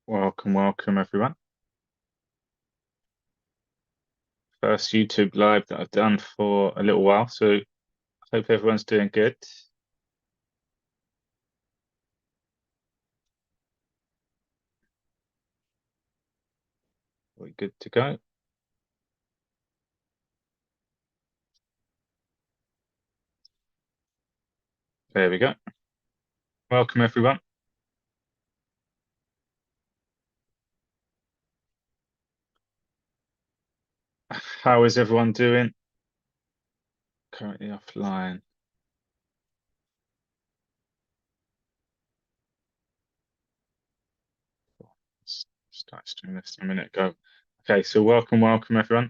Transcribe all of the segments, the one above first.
Welcome everyone. First YouTube live that I've done for a little while, so I hope everyone's doing good. We're good to go. There we go. Welcome everyone. How is everyone doing? Currently offline. Start streaming this a minute ago. Okay, so welcome everyone.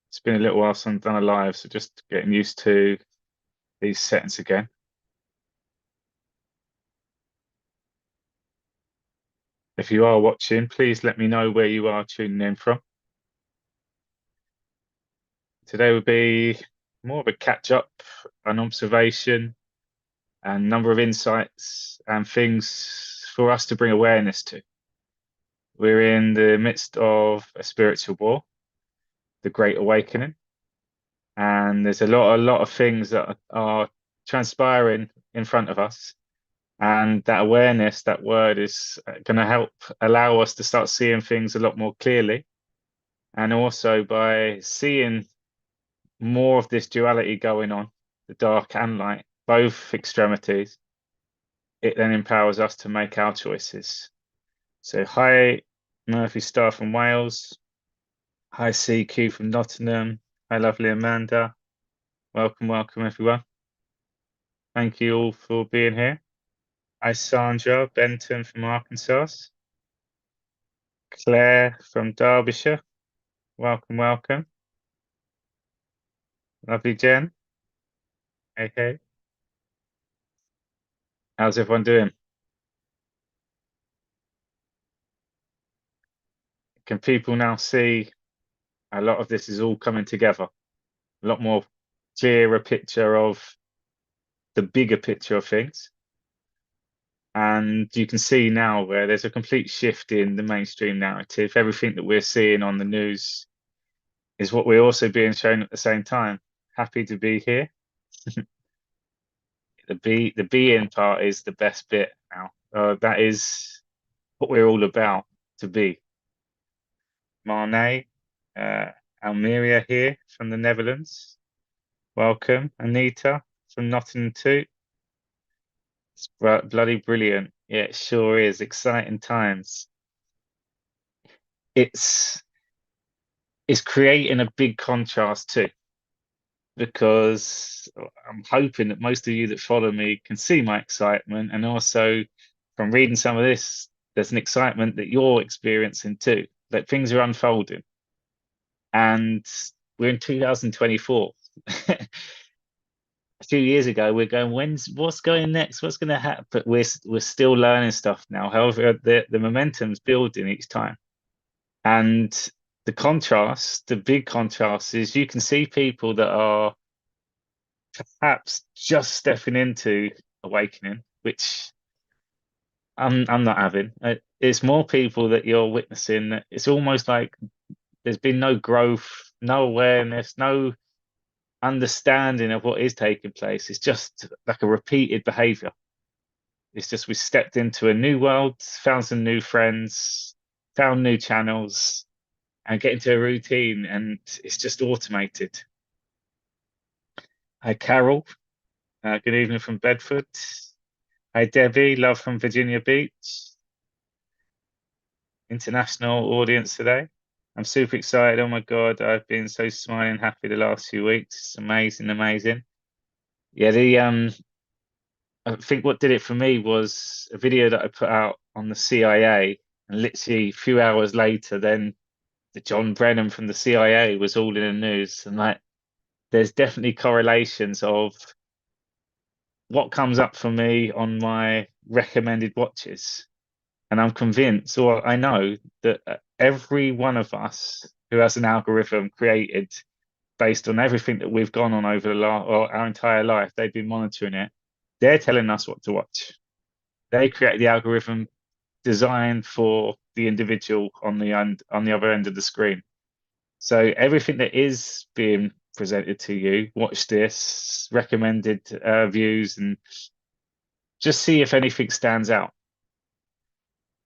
It's been a little while since I've done a live, so just getting used to these settings again. If you are watching, please let me know where you are tuning in from. Today will be more of a catch up, an observation, and number of insights and things for us to bring awareness to. We're in the midst of a spiritual war, the Great Awakening, and there's a lot of things that are transpiring in front of us. And that awareness, that word is going to help allow us to start seeing things a lot more clearly. And also by seeing more of this duality going on, the dark and light, both extremities, it then empowers us to make our choices. So hi Murphy Star from Wales. Hi CQ from Nottingham. Hi lovely Amanda. Welcome everyone. Thank you all for being here. Hi Sandra Benton from Arkansas. Claire from Derbyshire. Welcome. Lovely Jen. Hey. How's everyone doing? Can people now see a lot of this is all coming together? A lot more clearer picture of the bigger picture of things. And you can see now where there's a complete shift in the mainstream narrative. Everything that we're seeing on the news is what we're also being shown at the same time. Happy to be here. The being part is the best bit now. That is what we're all about, to be. Marnay, Almeria here from the Netherlands. Welcome. Anita from Nottingham too. It's bloody brilliant. Yeah, it sure is. Exciting times. It's it's creating a big contrast too, because I'm hoping that most of you that follow me can see my excitement, and also from reading some of this, there's an excitement that you're experiencing too, that things are unfolding. And we're in 2024. A few years ago, we're going, what's going next? What's going to happen? But we're still learning stuff now. However, the momentum's building each time. And the big contrast is you can see people that are perhaps just stepping into awakening, which I'm not having. It's more people that you're witnessing that it's almost like there's been no growth, no awareness, no understanding of what is taking place. It's just like a repeated behavior. It's just we stepped into a new world, found some new friends, found new channels, and get into a routine, and it's just automated. Hi, Carol. Good evening from Bedford. Hi, Debbie. Love from Virginia Beach. International audience today. I'm super excited. Oh my God, I've been so smiling happy the last few weeks. It's amazing. Yeah, I think what did it for me was a video that I put out on the CIA, and literally a few hours later, then the John Brennan from the CIA was all in the news. And like, there's definitely correlations of what comes up for me on my recommended watches. And I'm convinced, or I know, that every one of us who has an algorithm created based on everything that we've gone on over the last or our entire life, they've been monitoring it. They're telling us what to watch. They create the algorithm designed for the individual on the other end of the screen. So everything that is being presented to you, watch this, recommended views, and just see if anything stands out.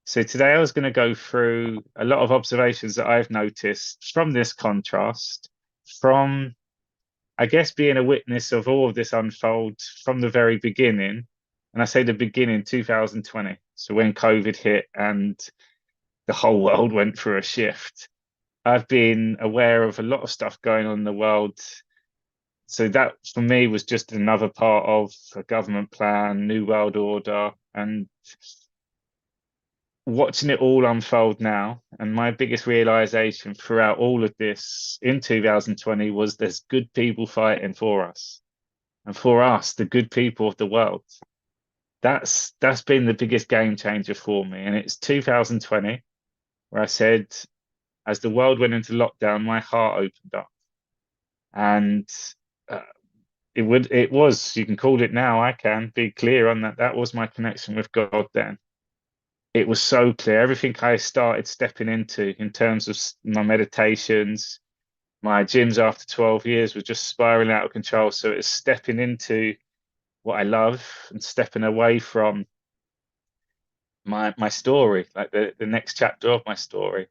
So today I was going to go through a lot of observations that I've noticed from this contrast, from, I guess, being a witness of all of this unfold from the very beginning. And I say the beginning, 2020. So when COVID hit and the whole world went through a shift, I've been aware of a lot of stuff going on in the world. So that for me was just another part of a government plan, new world order, and watching it all unfold now. And my biggest realization throughout all of this in 2020 was there's good people fighting for us. And for us, the good people of the world. That's been the biggest game changer for me. And it's 2020 where I said, as the world went into lockdown, my heart opened up. And uh, it was, you can call it now, I can be clear on that. That was my connection with God then. It was so clear. Everything I started stepping into in terms of my meditations, my gyms after 12 years was just spiraling out of control. So it's stepping into what I love and stepping away from my story, like the next chapter of my story.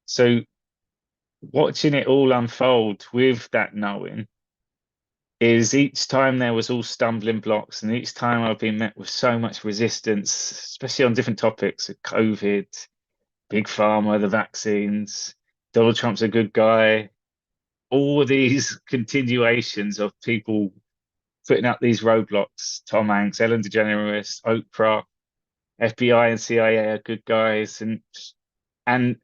So watching it all unfold with that knowing is each time there was all stumbling blocks, and each time I've been met with so much resistance, especially on different topics, COVID, big pharma, the vaccines, Donald Trump's a good guy, all of these continuations of people putting up these roadblocks, Tom Hanks, Ellen DeGeneres, Oprah, FBI and CIA are good guys, and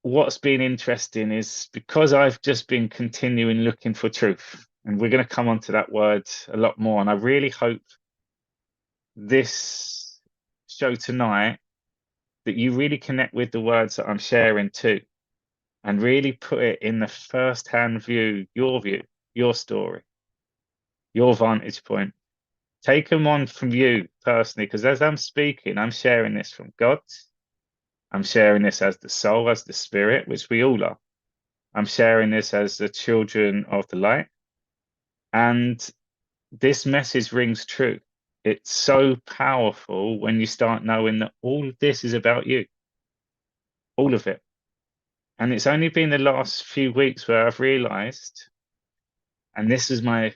what's been interesting is because I've just been continuing looking for truth, and we're going to come onto that word a lot more. And I really hope this show tonight that you really connect with the words that I'm sharing too, and really put it in the first-hand view, your story, your vantage point. Take them on from you personally, because as I'm speaking, I'm sharing this from God. I'm sharing this as the soul, as the spirit, which we all are. I'm sharing this as the children of the light. And this message rings true. It's so powerful when you start knowing that all of this is about you, all of it. And it's only been the last few weeks where I've realized, and this is my,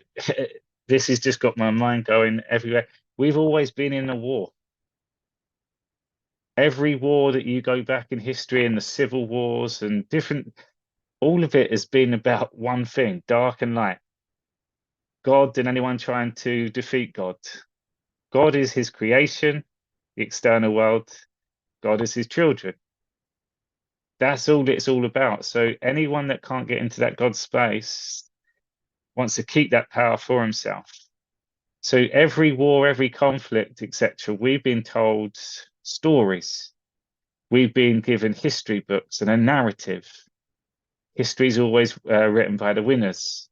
this has just got my mind going everywhere. We've always been in a war. Every war that you go back in history and the civil wars and different, all of it has been about one thing, dark and light. God and anyone trying to defeat God. God is his creation, the external world. God is his children. That's all it's all about. So anyone that can't get into that God space wants to keep that power for himself. So every war, every conflict, etc., we've been told stories. We've been given history books and a narrative. History is always written by the winners.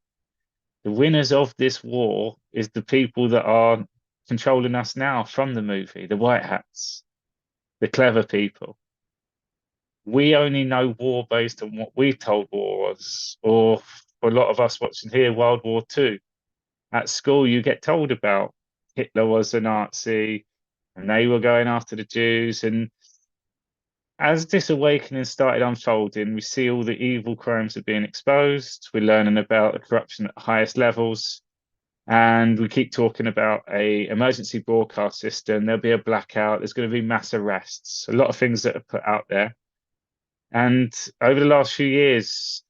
The winners of this war is the people that are controlling us now from the movie, the white hats, the clever people. We only know war based on what we're told war was, or for a lot of us watching here, World War II. At school, you get told about Hitler was a Nazi and they were going after the Jews. And as this awakening started unfolding, we see all the evil crimes are being exposed. We're learning about the corruption at the highest levels. And we keep talking about a emergency broadcast system. There'll be a blackout. There's going to be mass arrests. A lot of things that are put out there. And over the last few years,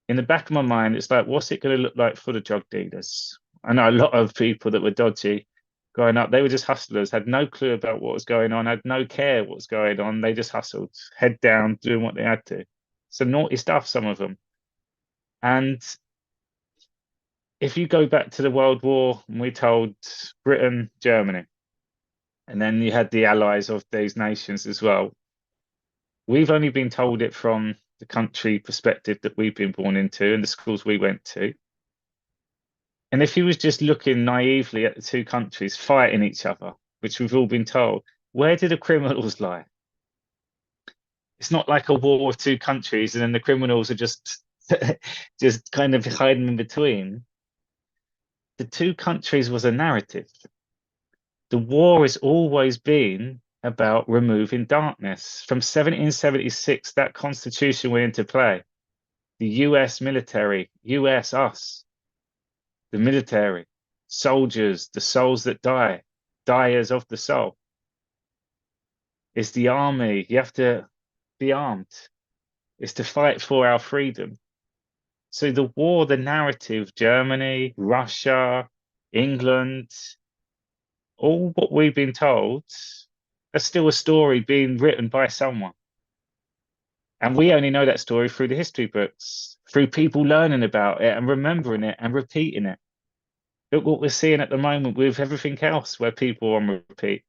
in the back of my mind, it's like, what's it going to look like for the drug dealers? I know a lot of people that were dodgy growing up, they were just hustlers, had no clue about what was going on, had no care what was going on. They just hustled, head down, doing what they had to. Some naughty stuff, some of them. And if you go back to the World War, and we told Britain, Germany, and then you had the allies of these nations as well. We've only been told it from the country perspective that we've been born into and the schools we went to. And if you was just looking naively at the two countries fighting each other, which we've all been told, where do the criminals lie? It's not like a war of two countries and then the criminals are just just kind of hiding in between. The two countries was a narrative. The war has always been about removing darkness. From 1776, that constitution went into play. The US military, US us, the military, soldiers, the souls that die, dyers of the soul. It's the army. You have to be armed. It's to fight for our freedom. So the war, the narrative, Germany, Russia, England, all what we've been told, that's still a story being written by someone. And we only know that story through the history books, through people learning about it and remembering it and repeating it. Look what we're seeing at the moment with everything else where people are on repeat.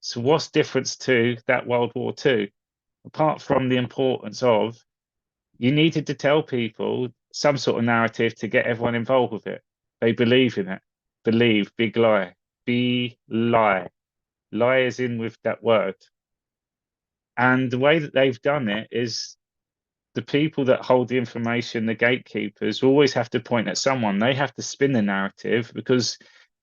So what's difference to that World War II? Apart from the importance of you needed to tell people some sort of narrative to get everyone involved with it. They believe in it. Believe, big lie. Be lie. Lie is in with that word. And the way that they've done it is the people that hold the information, the gatekeepers, always have to point at someone. They have to spin the narrative because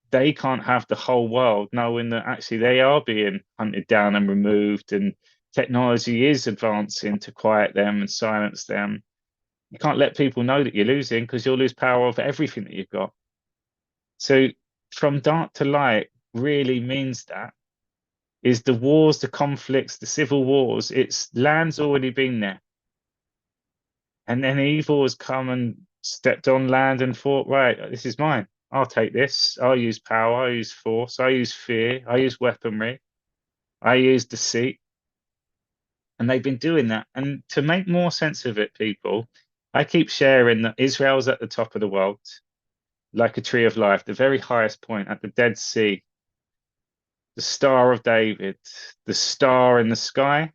they can't have the whole world knowing that actually they are being hunted down and removed, and technology is advancing to quiet them and silence them. You can't let people know that you're losing because you'll lose power over everything that you've got. So from dark to light really means that is the wars, the conflicts, the civil wars, it's land's already been there. And then evil has come and stepped on land and thought, right, this is mine. I'll take this. I'll use power. I use force. I use fear. I use weaponry. I use deceit. And they've been doing that. And to make more sense of it, people, I keep sharing that Israel's at the top of the world, like a tree of life, the very highest point at the Dead Sea, the Star of David, the star in the sky,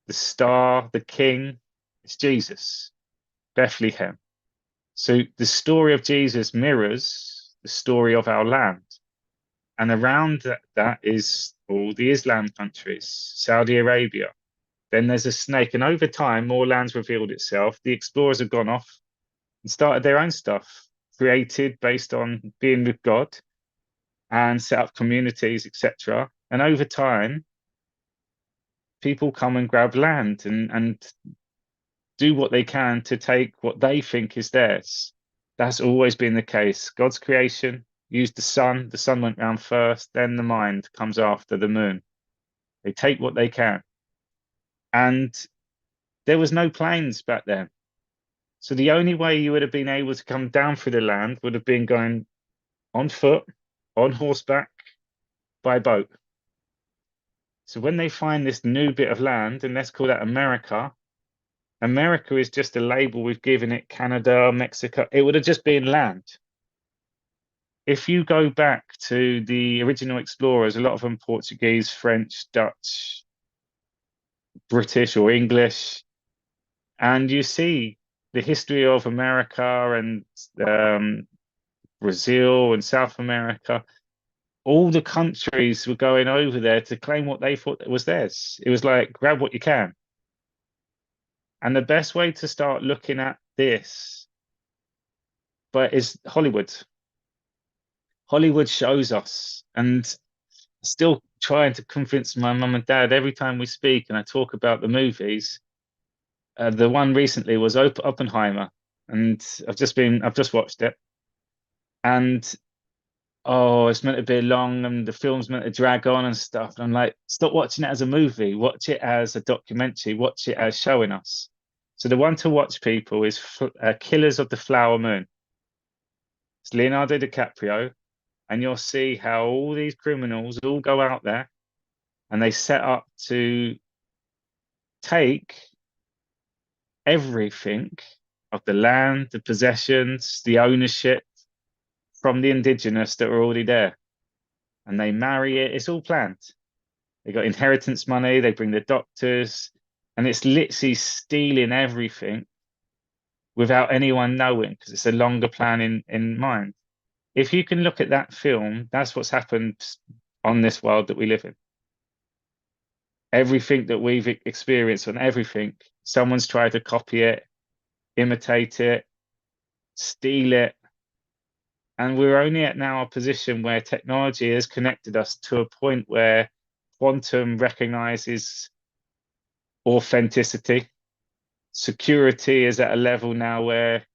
the star, the king. It's Jesus, Bethlehem. So the story of Jesus mirrors the story of our land. And around that is all the Islam countries, Saudi Arabia. Then there's a snake. And over time, more lands revealed itself. The explorers have gone off and started their own stuff, created based on being with God and set up communities, etc. And over time, people come and grab land and do what they can to take what they think is theirs. That's always been the case. God's creation used the sun went round first, then the mind comes after the moon. They take what they can. And there was no planes back then. So the only way you would have been able to come down through the land would have been going on foot, on horseback, by boat. So when they find this new bit of land, and let's call that America, America is just a label we've given it, Canada, Mexico. It would have just been land. If you go back to the original explorers, a lot of them Portuguese, French, Dutch, British, or English, and you see the history of America and Brazil and South America, all the countries were going over there to claim what they thought was theirs. It was like, grab what you can. And the best way to start looking at this, but is Hollywood. Hollywood shows us, and still trying to convince my mum and dad every time we speak and I talk about the movies. The one recently was Oppenheimer, and I've just watched it, and oh, it's meant to be long, and the film's meant to drag on and stuff. And I'm like, stop watching it as a movie, watch it as a documentary, watch it as showing us. So the one to watch, people, is Killers of the Flower Moon. It's Leonardo DiCaprio, and you'll see how all these criminals all go out there and they set up to take everything of the land, the possessions, the ownership from the indigenous that were already there. And they marry it. It's all planned. They got inheritance money. They bring the doctors, and it's literally stealing everything without anyone knowing because it's a longer plan in mind. If you can look at that film, that's what's happened on this world that we live in. Everything that we've experienced on everything, someone's tried to copy it, imitate it, steal it. And we're only at now a position where technology has connected us to a point where quantum recognizes authenticity. Security is at a level now where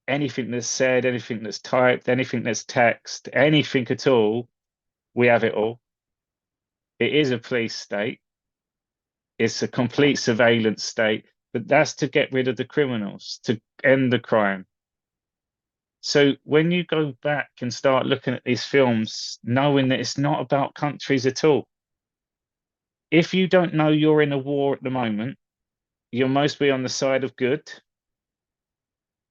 anything that's said, anything that's typed, anything that's text, anything at all, we have it all. It is a police state. It's a complete surveillance state, but that's to get rid of the criminals, to end the crime. So when you go back and start looking at these films, knowing that it's not about countries at all, if you don't know you're in a war at the moment, you're mostly on the side of good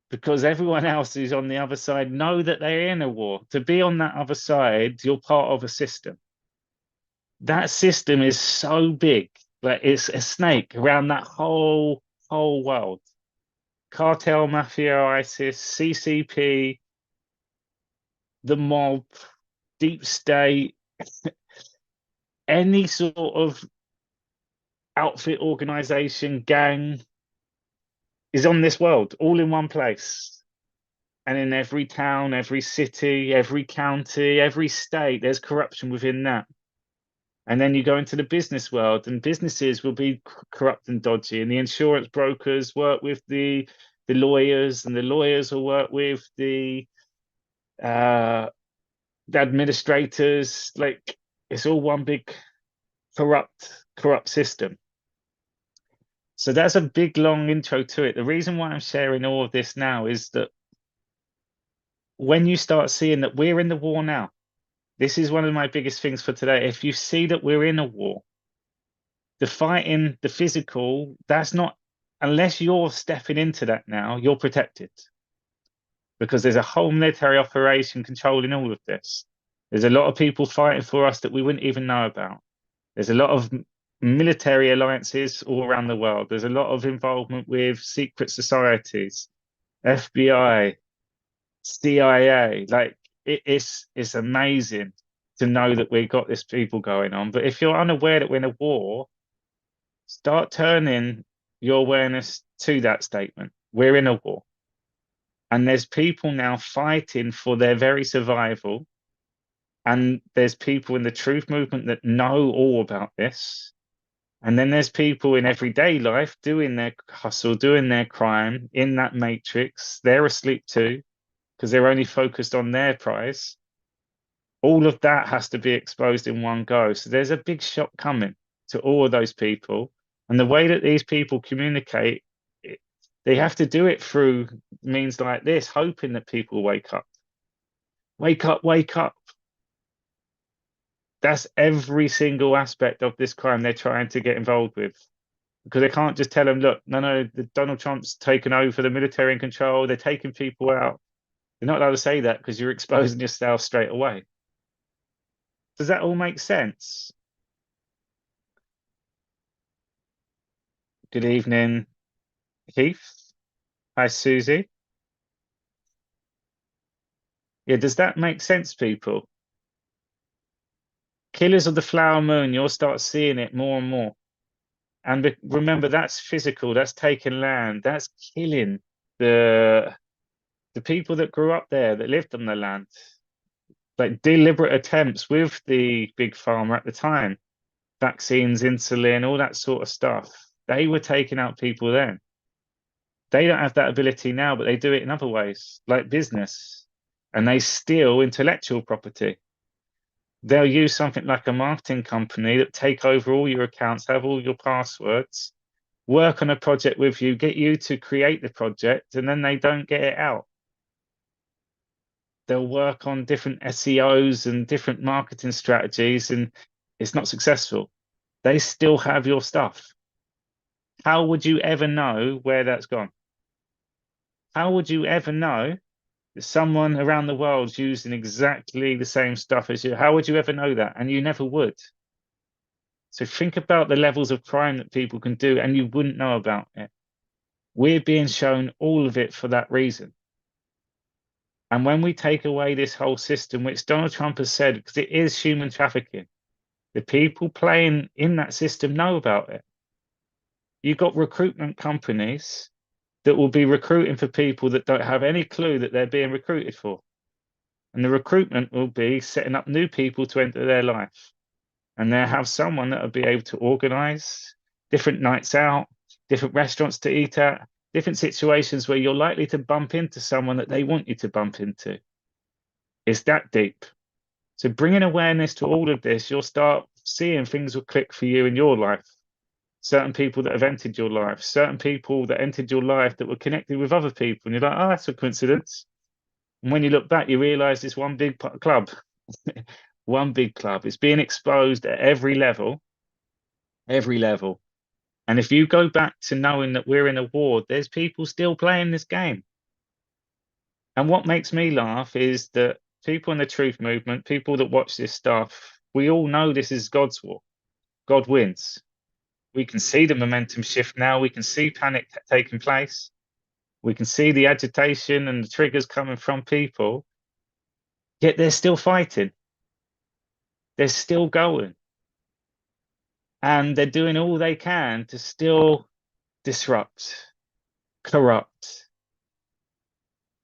because everyone else who's on the other side know that they're in a war. To be on that other side, you're part of a system. That system is so big, like it's a snake around that whole world. Cartel, mafia, ISIS, CCP, the mob, deep state, any sort of outfit, organization, gang is on this world, all in one place. And in every town, every city, every county, every state, there's corruption within that. And then you go into the business world, and businesses will be corrupt and dodgy. And the insurance brokers work with the lawyers, and the lawyers will work with uh, the administrators. Like it's all one big corrupt system. So that's a big long intro to it. The reason why I'm sharing all of this now is that when you start seeing that we're in the war now, this is one of my biggest things for today. If you see that we're in a war, the fighting, the physical, that's not, unless you're stepping into that now, you're protected because there's a whole military operation controlling all of this. There's a lot of people fighting for us that we wouldn't even know about. There's a lot of military alliances all around the world. There's a lot of involvement with secret societies, FBI, CIA. Like it's amazing to know that we've got this people going on. But if you're unaware that we're in a war, start turning your awareness to that statement. We're in a war. And there's people now fighting for their very survival. And there's people in the truth movement that know all about this. And then there's people in everyday life doing their hustle, doing their crime in that matrix. They're asleep too, because they're only focused on their prize. All of that has to be exposed in one go. So there's a big shock coming to all of those people. And the way that these people communicate, they have to do it through means like this, hoping that people wake up. Wake up, wake up. That's every single aspect of this crime they're trying to get involved with. Because they can't just tell them, look, no, Donald Trump's taken over the military in control, they're taking people out. They're not allowed to say that because you're exposing yourself straight away. Does that all make sense? Good evening, Heath. Hi, Susie. Yeah, does that make sense, people? Killers of the Flower Moon, you'll start seeing it more and more. And remember, that's physical, that's taking land, that's killing the people that grew up there, that lived on the land. Like deliberate attempts with the big pharma at the time, vaccines, insulin, all that sort of stuff. They were taking out people then. They don't have that ability now, but they do it in other ways, like business, and they steal intellectual property. They'll use something like a marketing company that take over all your accounts, have all your passwords, work on a project with you, get you to create the project, and then they don't get it out. They'll work on different SEOs and different marketing strategies, and it's not successful. They still have your stuff. How would you ever know where that's gone? How would you ever know that someone around the world's using exactly the same stuff as you? How would you ever know that? And you never would. So think about the levels of crime that people can do, and you wouldn't know about it. We're being shown all of it for that reason. And when we take away this whole system, which Donald Trump has said, because it is human trafficking, The people playing in that system know about it. You've got recruitment companies that will be recruiting for people that don't have any clue that they're being recruited for. And the recruitment will be setting up new people to enter their life. And they'll have someone that will be able to organize different nights out, different restaurants to eat at, different situations where you're likely to bump into someone that they want you to bump into. It's that deep. So bringing awareness to all of this, you'll start seeing things will click for you in your life. Certain people that have entered your life, certain people that entered your life that were connected with other people. And you're like, oh, that's a coincidence. And when you look back, you realize it's one big club. One big club. It's being exposed at every level, every level. And if you go back to knowing that we're in a war, there's people still playing this game. And what makes me laugh is that people in the truth movement, people that watch this stuff, we all know this is God's war. God wins. We can see the momentum shift now. We can see panic taking place. We can see the agitation and the triggers coming from people. Yet they're still fighting. They're still going. And they're doing all they can to still disrupt, corrupt.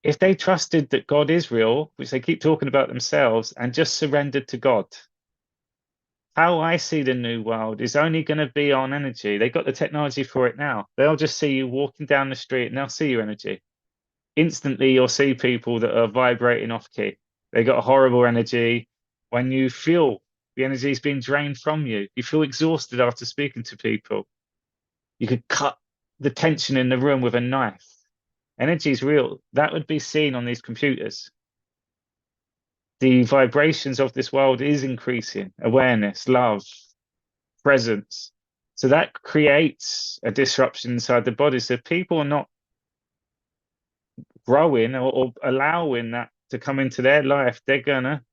If they trusted that God is real, which they keep talking about themselves, and just surrendered to God, how I see the new world is only going to be on energy. They've got the technology for it now. They'll just see you walking down the street and they'll see your energy. Instantly, you'll see people that are vibrating off key. They got a horrible energy. When you feel the energy is being drained from you, you feel exhausted after speaking to people. You could cut the tension in the room with a knife. Energy is real. That would be seen on these computers. The vibrations of this world is increasing. Awareness, love, presence. So that creates a disruption inside the body. So people are not growing or allowing that to come into their life. They're gonna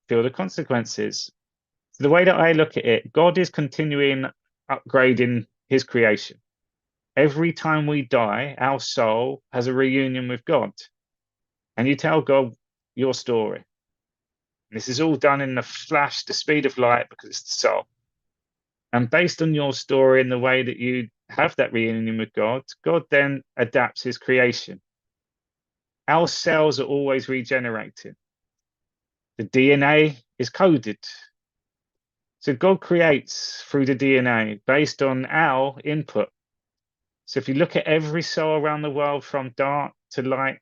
feel the consequences. So the way that I look at it, God is continuing upgrading his creation. Every time we die, our soul has a reunion with God. And you tell God your story. This is all done in the flash, the speed of light, because it's the soul. And based on your story and the way that you have that reunion with God, God then adapts his creation. Our cells are always regenerating. The DNA is coded. So God creates through the DNA based on our input. So if you look at every cell around the world, from dark to light,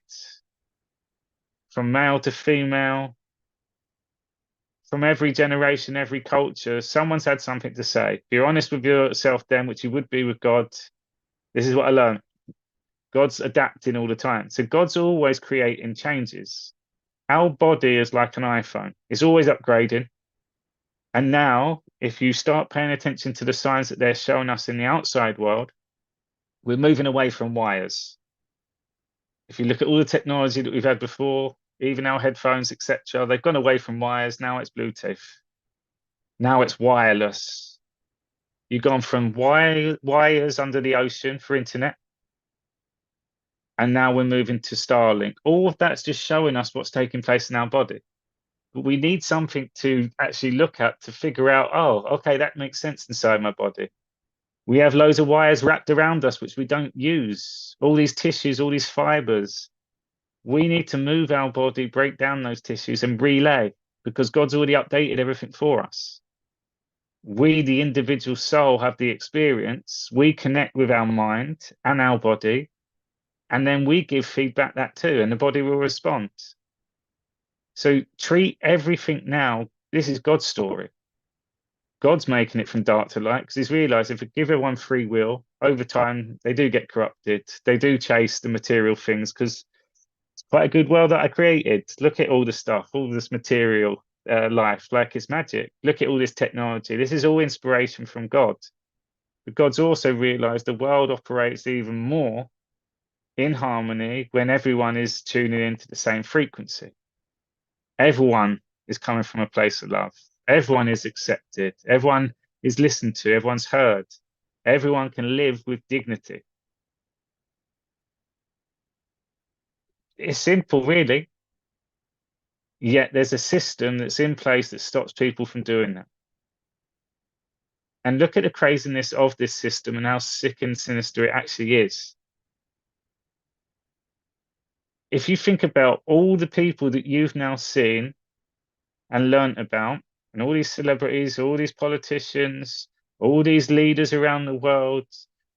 from male to female, from every generation, every culture, someone's had something to say. If you're honest with yourself then, which you would be with God, this is what I learned. God's adapting all the time. So God's always creating changes. Our body is like an iPhone. It's always upgrading. And now, if you start paying attention to the signs that they're showing us in the outside world, we're moving away from wires. If you look at all the technology that we've had before, even our headphones, etc., they've gone away from wires. Now it's Bluetooth. Now it's wireless. You've gone from wires under the ocean for internet, and now we're moving to Starlink. All of that's just showing us what's taking place in our body. But we need something to actually look at to figure out, oh, okay, that makes sense inside my body. We have loads of wires wrapped around us, which we don't use. All these tissues, all these fibers. We need to move our body, break down those tissues and relay, because God's already updated everything for us. We, the individual soul, have the experience. We connect with our mind and our body, and then we give feedback that too, and the body will respond. So treat everything now. This is God's story. God's making it from dark to light because he's realized if we give everyone free will, over time, they do get corrupted. They do chase the material things because it's quite a good world that I created. Look at all the stuff, all this material life, like it's magic. Look at all this technology. This is all inspiration from God. But God's also realized the world operates even more in harmony when everyone is tuning into the same frequency. Everyone is coming from a place of love. Everyone is accepted. Everyone is listened to. Everyone's heard. Everyone can live with dignity. It's simple, really. Yet there's a system that's in place that stops people from doing that. And look at the craziness of this system and how sick and sinister it actually is. If you think about all the people that you've now seen and learnt about, and all these celebrities, all these politicians, all these leaders around the world,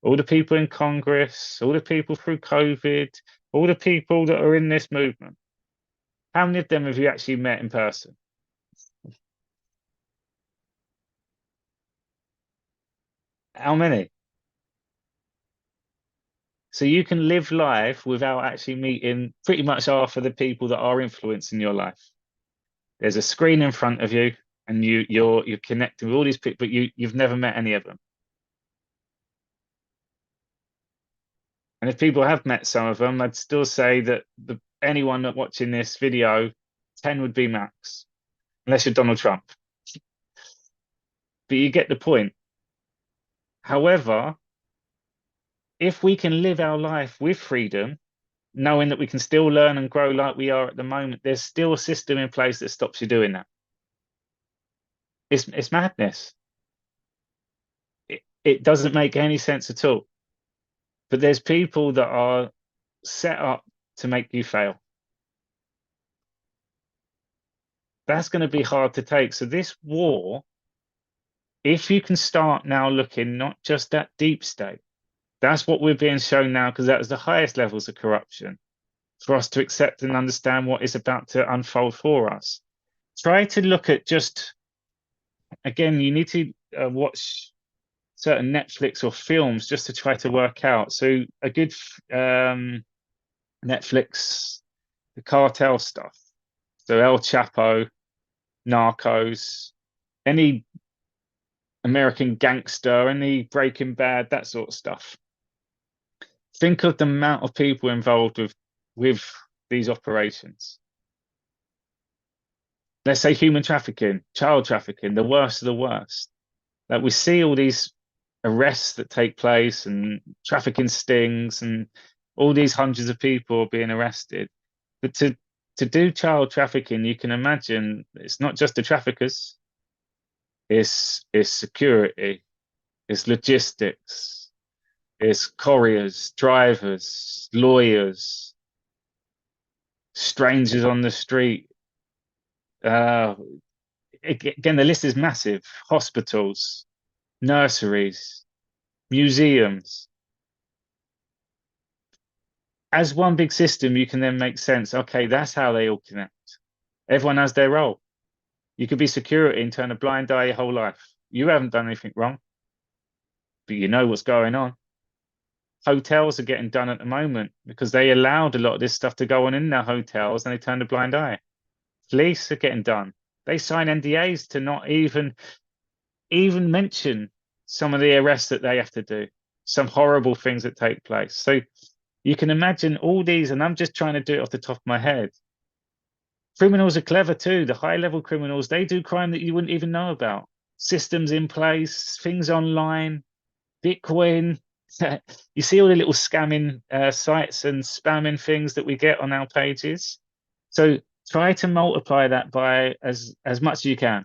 all the people in Congress, all the people through COVID, all the people that are in this movement, how many of them have you actually met in person? How many? So you can live life without actually meeting pretty much half of the people that are influencing your life. There's a screen in front of you, and you're connecting with all these people, but you've never met any of them. And if people have met some of them, I'd still say that anyone that watching this video, 10 would be max, unless you're Donald Trump. But you get the point. However, if we can live our life with freedom, knowing that we can still learn and grow like we are at the moment, there's still a system in place that stops you doing that. It's madness. It doesn't make any sense at all. But there's people that are set up to make you fail. That's going to be hard to take. So this war, if you can start now looking not just at deep state, that's what we're being shown now, because that is the highest levels of corruption, for us to accept and understand what is about to unfold for us. Try to look at just, again, you need to watch certain Netflix or films just to try to work out. So a good Netflix, the cartel stuff. So El Chapo, Narcos, any American Gangster, any Breaking Bad, that sort of stuff. Think of the amount of people involved with these operations. Let's say human trafficking, child trafficking, the worst of the worst. Like, we see all these arrests that take place and trafficking stings, and all these hundreds of people being arrested. But to do child trafficking, you can imagine it's not just the traffickers, it's security, it's logistics, it's couriers, drivers, lawyers, strangers on the street. Again, the list is massive. Hospitals, nurseries, museums. As one big system, you can then make sense. Okay, that's how they all connect. Everyone has their role. You could be security and turn a blind eye your whole life. You haven't done anything wrong, but you know what's going on. Hotels are getting done at the moment because they allowed a lot of this stuff to go on in their hotels, and they turned a blind eye. Police are getting done. They sign NDAs to not even mention some of the arrests that they have to do, some horrible things that take place. So you can imagine all these, and I'm just trying to do it off the top of my head. Criminals are clever too. The high level criminals, they do crime that you wouldn't even know about. Systems in place, things online, Bitcoin. You see all the little scamming sites and spamming things that we get on our pages. So try to multiply that by as much as you can.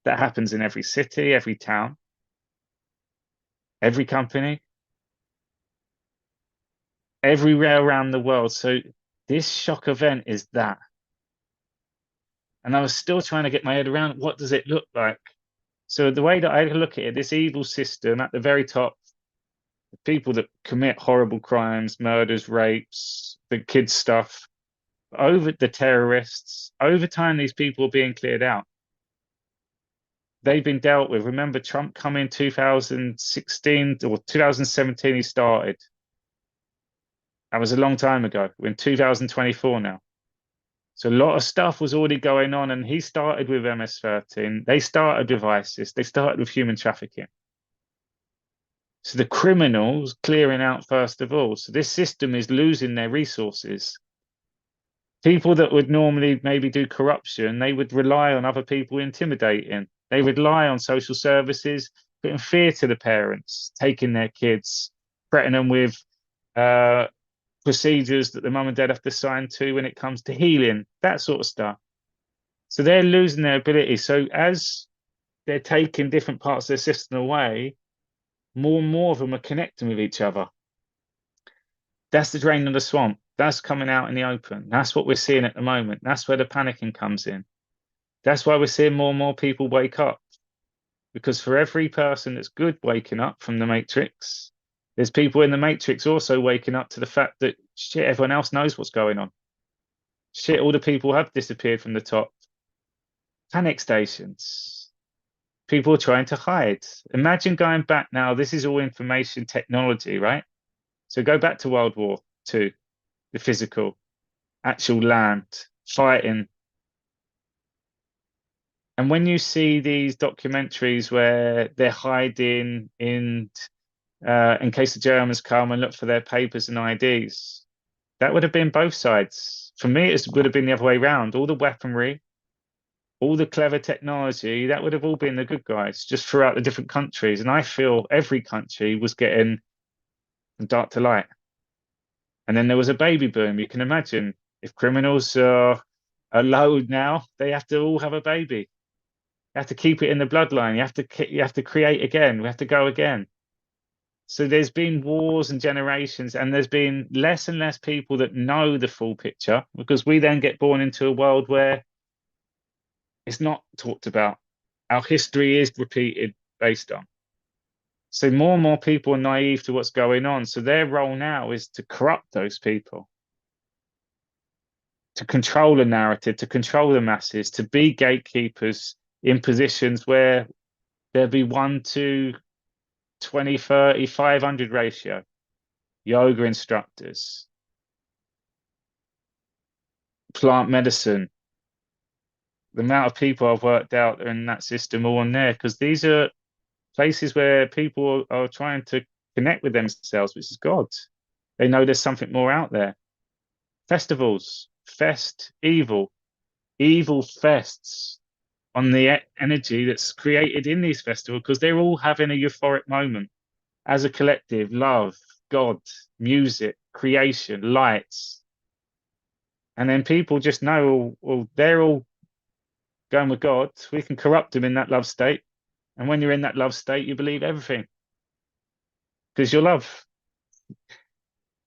That happens in every city, every town, every company, everywhere around the world. So this shock event is that. And I was still trying to get my head around, what does it look like? So the way that I look at it, this evil system at the very top, the people that commit horrible crimes, murders, rapes, the kids stuff, over the terrorists, over time, these people are being cleared out. They've been dealt with. Remember, Trump come in 2016 or 2017, he started. That was a long time ago. We're in 2024 now. So a lot of stuff was already going on, and he started with MS-13. They started with ISIS. They started with human trafficking. So the criminals clearing out first of all. So this system is losing their resources. People that would normally maybe do corruption, they would rely on other people intimidating. They rely on social services, putting fear to the parents, taking their kids, threatening them with procedures that the mum and dad have to sign to when it comes to healing, that sort of stuff. So they're losing their ability. So as they're taking different parts of their system away, more and more of them are connecting with each other. That's the drain of the swamp. That's coming out in the open. That's what we're seeing at the moment. That's where the panicking comes in. That's why we're seeing more and more people wake up. Because for every person that's good waking up from the matrix, there's people in the matrix also waking up to the fact that shit, everyone else knows what's going on. Shit, all the people have disappeared from the top. Panic stations. People are trying to hide. Imagine going back now. This is all information technology, right? So go back to World War II, the physical, actual land, fighting. And when you see these documentaries where they're hiding in case the Germans come and look for their papers and IDs, that would have been both sides. For me, it would have been the other way around. All the weaponry, all the clever technology, that would have all been the good guys just throughout the different countries. And I feel every country was getting from dark to light. And then there was a baby boom. You can imagine if criminals are low now, they have to all have a baby. You have to keep it in the bloodline. You have to create again. We have to go again. So there's been wars and generations, and there's been less and less people that know the full picture because we then get born into a world where it's not talked about. Our history is repeated based on. So more and more people are naive to what's going on. So their role now is to corrupt those people, to control the narrative, to control the masses, to be gatekeepers in positions where there'll be 1 to 20, 30, 500 ratio, yoga instructors, plant medicine. The amount of people I've worked out in that system all on there, because these are places where people are trying to connect with themselves, which is God. They know there's something more out there. Festivals, fest, evil, evil fests on the energy that's created in these festivals because they're all having a euphoric moment as a collective. Love, God, music, creation, lights. And then people just know, well, they're all going with God. We can corrupt them in that love state. And when you're in that love state, you believe everything because you're love.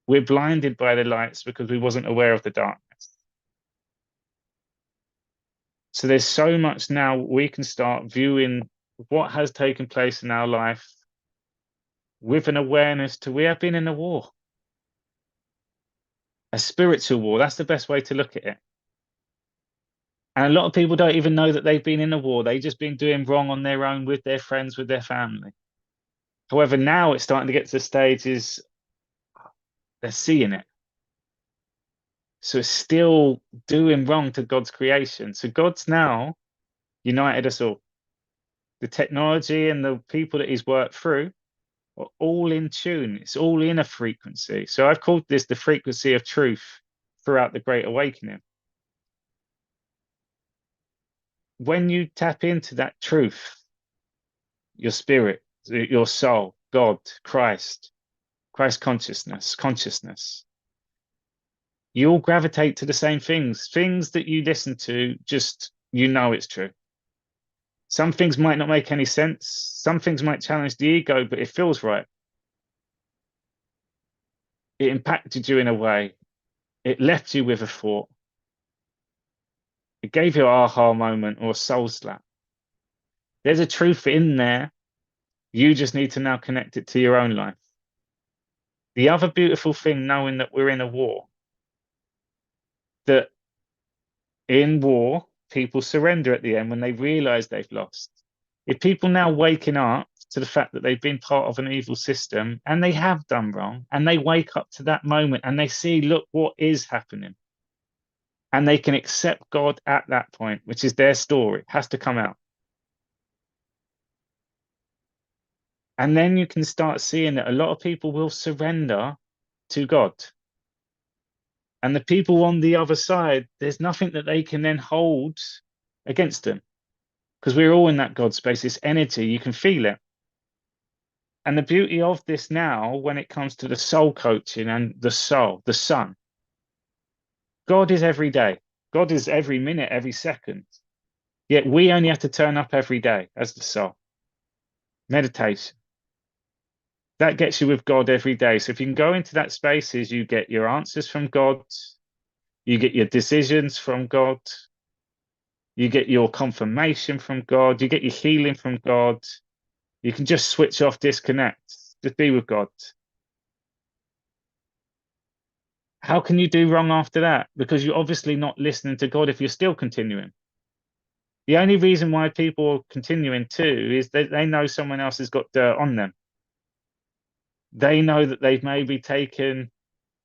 We're blinded by the lights because we wasn't aware of the darkness. So there's so much now we can start viewing what has taken place in our life with an awareness to we have been in a war, a spiritual war. That's the best way to look at it. And a lot of people don't even know that they've been in a war. They've just been doing wrong on their own with their friends, with their family. However, now it's starting to get to the stages they're seeing it. So it's still doing wrong to God's creation. So God's now united us all. The technology and the people that he's worked through are all in tune. It's all in a frequency. So I've called this the frequency of truth throughout the Great Awakening. When you tap into that truth, your spirit, your soul, God, Christ consciousness, you all gravitate to the same things that you listen to, just you know it's true. Some things might not make any sense. Some things might challenge the ego, but it feels right. It impacted you in a way. It left you with a thought. It gave you an aha moment or a soul slap. There's a truth in there. You just need to now connect it to your own life. The other beautiful thing, knowing that we're in a war, that in war, people surrender at the end when they realize they've lost. If people now waking up to the fact that they've been part of an evil system and they have done wrong, and they wake up to that moment and they see, look, what is happening. And they can accept God at that point, which is their story, it has to come out. And then you can start seeing that a lot of people will surrender to God. And the people on the other side, there's nothing that they can then hold against them. Because we're all in that God space, this energy, you can feel it. And the beauty of this now, when it comes to the soul coaching and the soul, the sun, God is every day. God is every minute, every second. Yet we only have to turn up every day as the soul. Meditation. That gets you with God every day. So if you can go into that spaces, you get your answers from God, you get your decisions from God, you get your confirmation from God, you get your healing from God. You can just switch off, disconnect, just be with God. How can you do wrong after that? Because you're obviously not listening to God if you're still continuing. The only reason why people are continuing too is that they know someone else has got dirt on them. They know that they've maybe taken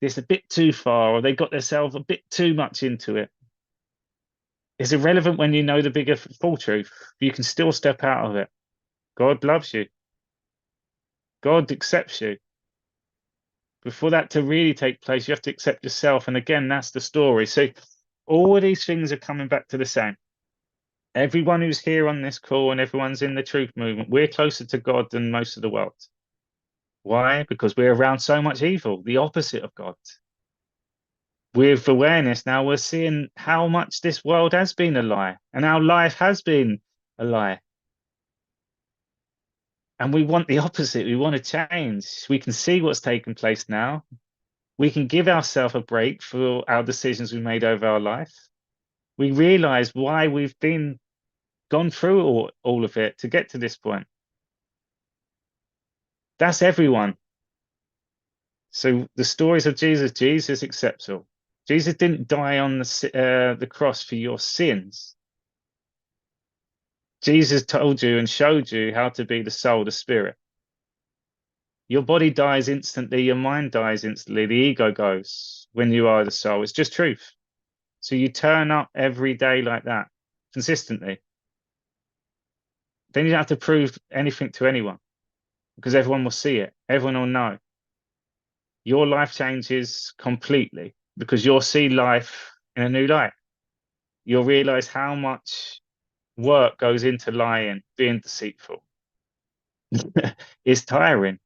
this a bit too far, or they got themselves a bit too much into it. It's irrelevant when you know the bigger full truth. You can still step out of it. God loves you. God accepts you. Before that to really take place, you have to accept yourself. And again, that's the story. So all of these things are coming back to the same. Everyone who's here on this call and everyone's in the truth movement, we're closer to God than most of the world. Why? Because we're around so much evil, the opposite of God. With awareness now, we're seeing how much this world has been a lie and our life has been a lie. And we want the opposite. We want to change. We can see what's taken place now. We can give ourselves a break for our decisions we made over our life. We realize why we've been gone through all of it to get to this point. That's everyone. So the stories of Jesus, Jesus accepts all. Jesus didn't die on the cross for your sins. Jesus told you and showed you how to be the soul, the spirit. Your body dies instantly, your mind dies instantly, the ego goes when you are the soul. It's just truth. So you turn up every day like that, consistently. Then you don't have to prove anything to anyone because everyone will see it, everyone will know. Your life changes completely because you'll see life in a new light. You'll realize how much work goes into lying, being deceitful. It's tiring.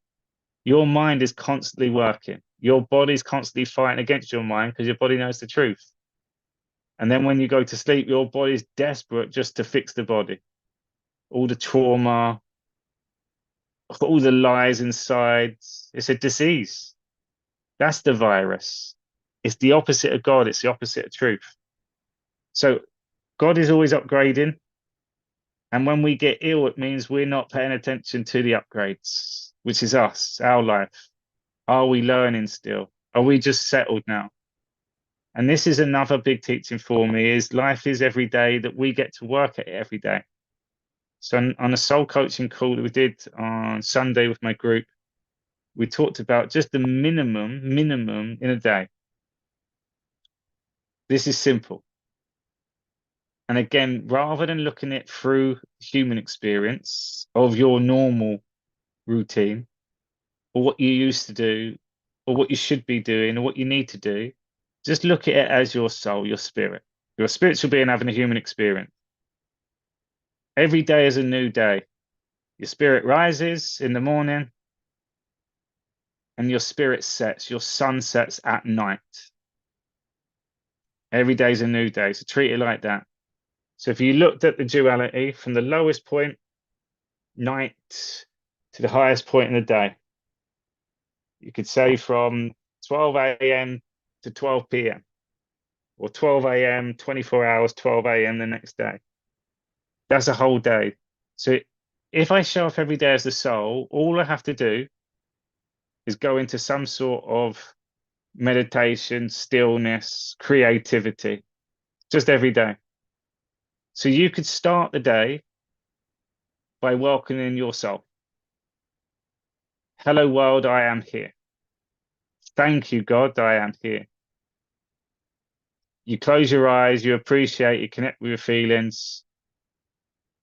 Your mind is constantly working. Your body's constantly fighting against your mind because your body knows the truth. And then when you go to sleep, your body's desperate just to fix the body. All the trauma, all the lies inside. It's a disease. That's the virus. It's the opposite of God. It's the opposite of truth. So God is always upgrading. And when we get ill, it means we're not paying attention to the upgrades, which is us, our life. Are we learning still? Are we just settled now? And this is another big teaching for me is life is every day that we get to work at it every day. So on a soul coaching call that we did on Sunday with my group, we talked about just the minimum in a day. This is simple. And again, rather than looking at through human experience of your normal routine or what you used to do or what you should be doing or what you need to do, just look at it as your soul, your spirit. You're a spiritual being having a human experience. Every day is a new day. Your spirit rises in the morning and your spirit sets, your sun sets at night. Every day is a new day. So treat it like that. So if you looked at the duality from the lowest point, night, to the highest point in the day, you could say from 12 a.m. to 12 p.m. or 12 a.m., 24 hours, 12 a.m. the next day. That's a whole day. So if I show up every day as the soul, all I have to do is go into some sort of meditation, stillness, creativity, just every day. So you could start the day by welcoming your soul. Hello, world, I am here. Thank you, God, I am here. You close your eyes, you appreciate, you connect with your feelings,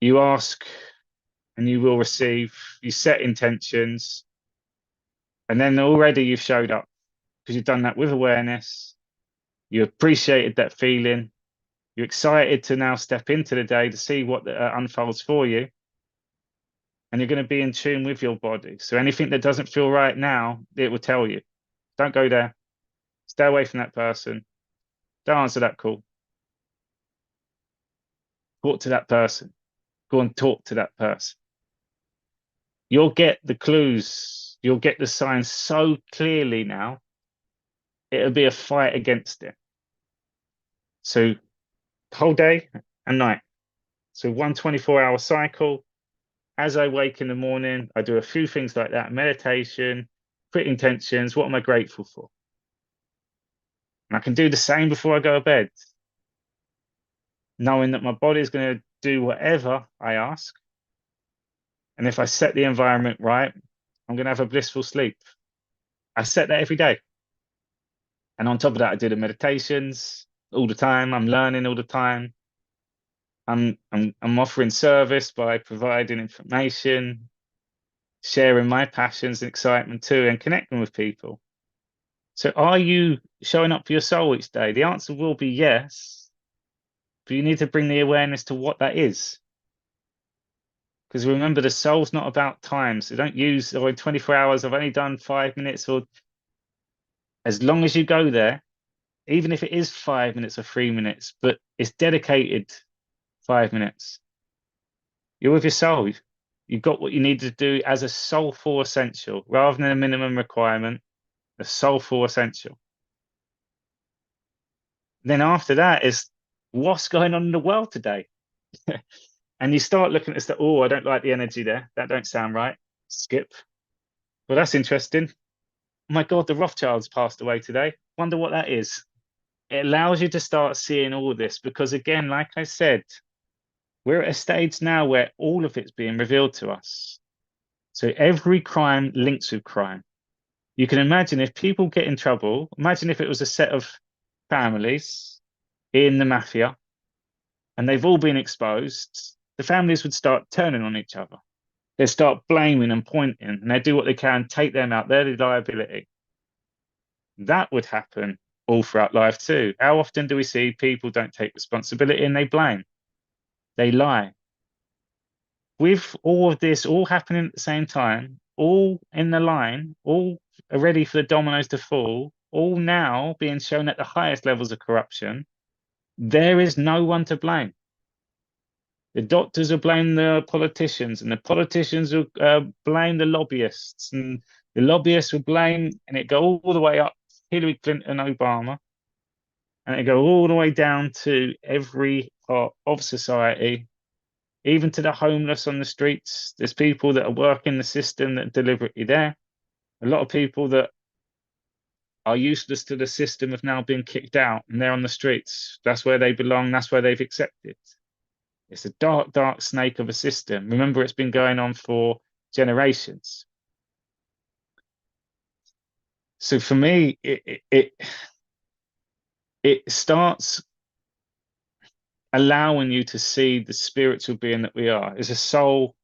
you ask and you will receive, you set intentions, and then already you've showed up because you've done that with awareness. You appreciated that feeling. You're excited to now step into the day to see what unfolds for you. And you're going to be in tune with your body. So anything that doesn't feel right now, it will tell you. Don't go there. Stay away from that person. Don't answer that call. talk to that person. Go and talk to that person. You'll get the clues, you'll get the signs so clearly now, it'll be a fight against it. So, whole day and night. So, one 24-hour cycle. As I wake in the morning, I do a few things like that: meditation, put intentions. What am I grateful for? And I can do the same before I go to bed, knowing that my body is going to do whatever I ask. And if I set the environment right, I'm going to have a blissful sleep. I set that every day. And on top of that, I do the meditations all the time. I'm learning all the time. I'm offering service by providing information, sharing my passions and excitement too, and connecting with people. So are you showing up for your soul each day? The answer will be yes, but you need to bring the awareness to what that is. Because remember, the soul's not about time. So don't use, oh, in 24 hours, I've only done 5 minutes, or as long as you go there, even if it is 5 minutes or 3 minutes, but it's dedicated 5 minutes. You're with your soul. You've got what you need to do as a soulful essential rather than a minimum requirement, a soulful essential. Then after that is what's going on in the world today. And you start looking at stuff, oh, I don't like the energy there. That don't sound right. Skip. Well, that's interesting. Oh my God, the Rothschilds passed away today. Wonder what that is. It allows you to start seeing all this because, again, like I said, we're at a stage now where all of it's being revealed to us. So every crime links with crime. You can imagine if people get in trouble, imagine if it was a set of families in the mafia and they've all been exposed, the families would start turning on each other. They'd start blaming and pointing, and they'd do what they can, take them out. They're the liability. That would happen all throughout life too. How often do we see people don't take responsibility and they blame? They lie. With all of this all happening at the same time, all in the line, all are ready for the dominoes to fall, all now being shown at the highest levels of corruption, there is no one to blame. The doctors will blame the politicians, and the politicians will blame the lobbyists, and the lobbyists will blame, and it go all the way up Hillary Clinton, Obama, and it go all the way down to every part of society, even to the homeless on the streets. There's people that are working the system that are deliberately there. A lot of people that are useless to the system have now been kicked out, and they're on the streets. That's where they belong. That's where they've accepted. It's a dark, dark snake of a system. Remember, it's been going on for generations. So for me, it starts allowing you to see the spiritual being that we are. It's a soul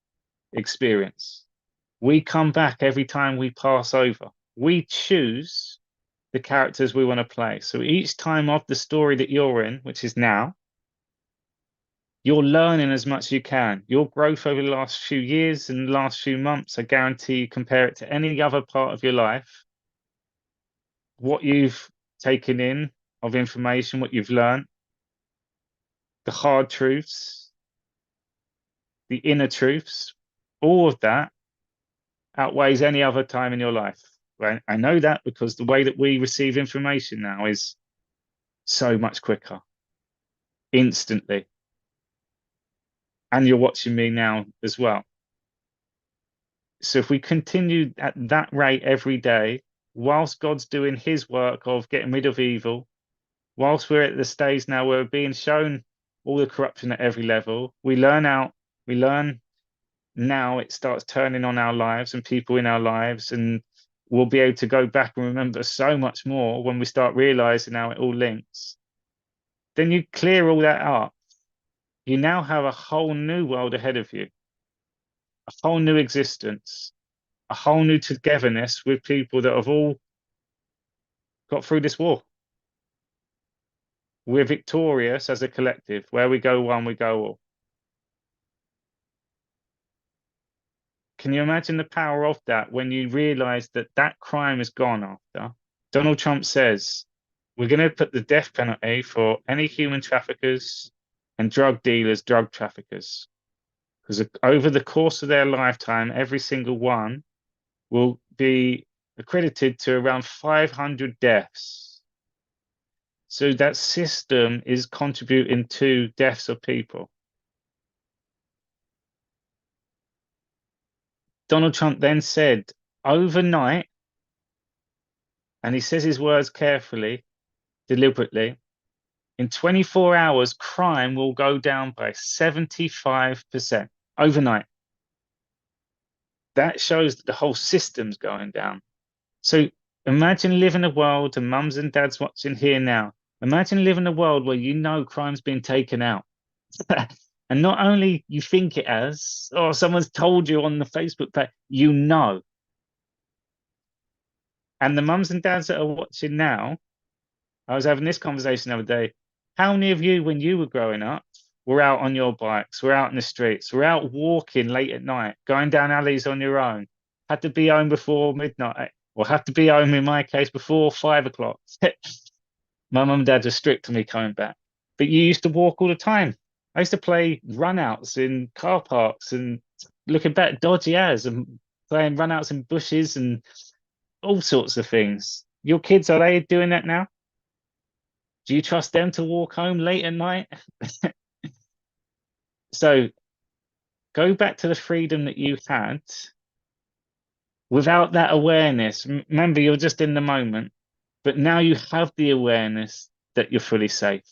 experience. We come back every time we pass over. We choose the characters we want to play. So each time of the story that you're in, which is now, you're learning as much as you can. Your growth over the last few years and the last few months, I guarantee you compare it to any other part of your life, what you've taken in of information, what you've learned, the hard truths, the inner truths, all of that outweighs any other time in your life. Right? I know that because the way that we receive information now is so much quicker, instantly. And you're watching me now as well. So if we continue at that rate every day, whilst God's doing his work of getting rid of evil, whilst we're at the stage now where we're being shown all the corruption at every level, we learn now it starts turning on our lives and people in our lives, and we'll be able to go back and remember so much more when we start realizing how it all links. Then you clear all that up. You now have a whole new world ahead of you, a whole new existence, a whole new togetherness with people that have all got through this war. We're victorious as a collective. Where we go one, we go all. Can you imagine the power of that when you realize that that crime is gone after? Donald Trump says, we're going to put the death penalty for any human traffickers, and drug dealers, drug traffickers. Because over the course of their lifetime, every single one will be accredited to around 500 deaths. So that system is contributing to deaths of people. Donald Trump then said overnight, and he says his words carefully, deliberately, in 24 hours, crime will go down by 75% overnight. That shows that the whole system's going down. So imagine living a world, and mums and dads watching here now. Imagine living a world where you know crime's been taken out. And not only you think it has, or someone's told you on the Facebook page, you know. And the mums and dads that are watching now, I was having this conversation the other day. How many of you, when you were growing up, were out on your bikes, were out in the streets, were out walking late at night, going down alleys on your own, had to be home before midnight, or had to be home, in my case, before 5 o'clock? My mum and dad were strict on me coming back. But you used to walk all the time. I used to play runouts in car parks and looking back, dodgy as and playing runouts in bushes and all sorts of things. Your kids, are they doing that now? Do you trust them to walk home late at night? So go back to the freedom that you had without that awareness. Remember, you're just in the moment, but now you have the awareness that you're fully safe,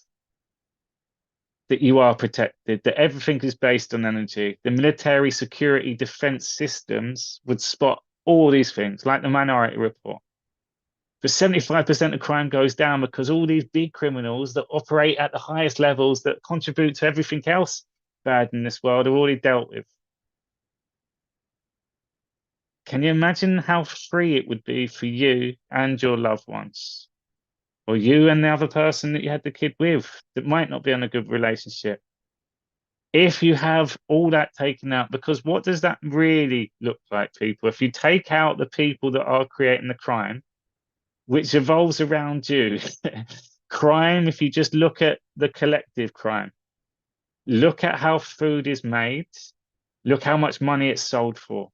that you are protected, that everything is based on energy. The military security defense systems would spot all these things, like the Minority Report. But 75% of crime goes down because all these big criminals that operate at the highest levels that contribute to everything else bad in this world are already dealt with. Can you imagine how free it would be for you and your loved ones, or you and the other person that you had the kid with that might not be on a good relationship, if you have all that taken out? Because what does that really look like, people? If you take out the people that are creating the crime, which evolves around you, crime, if you just look at the collective crime, look at how food is made, look how much money it's sold for,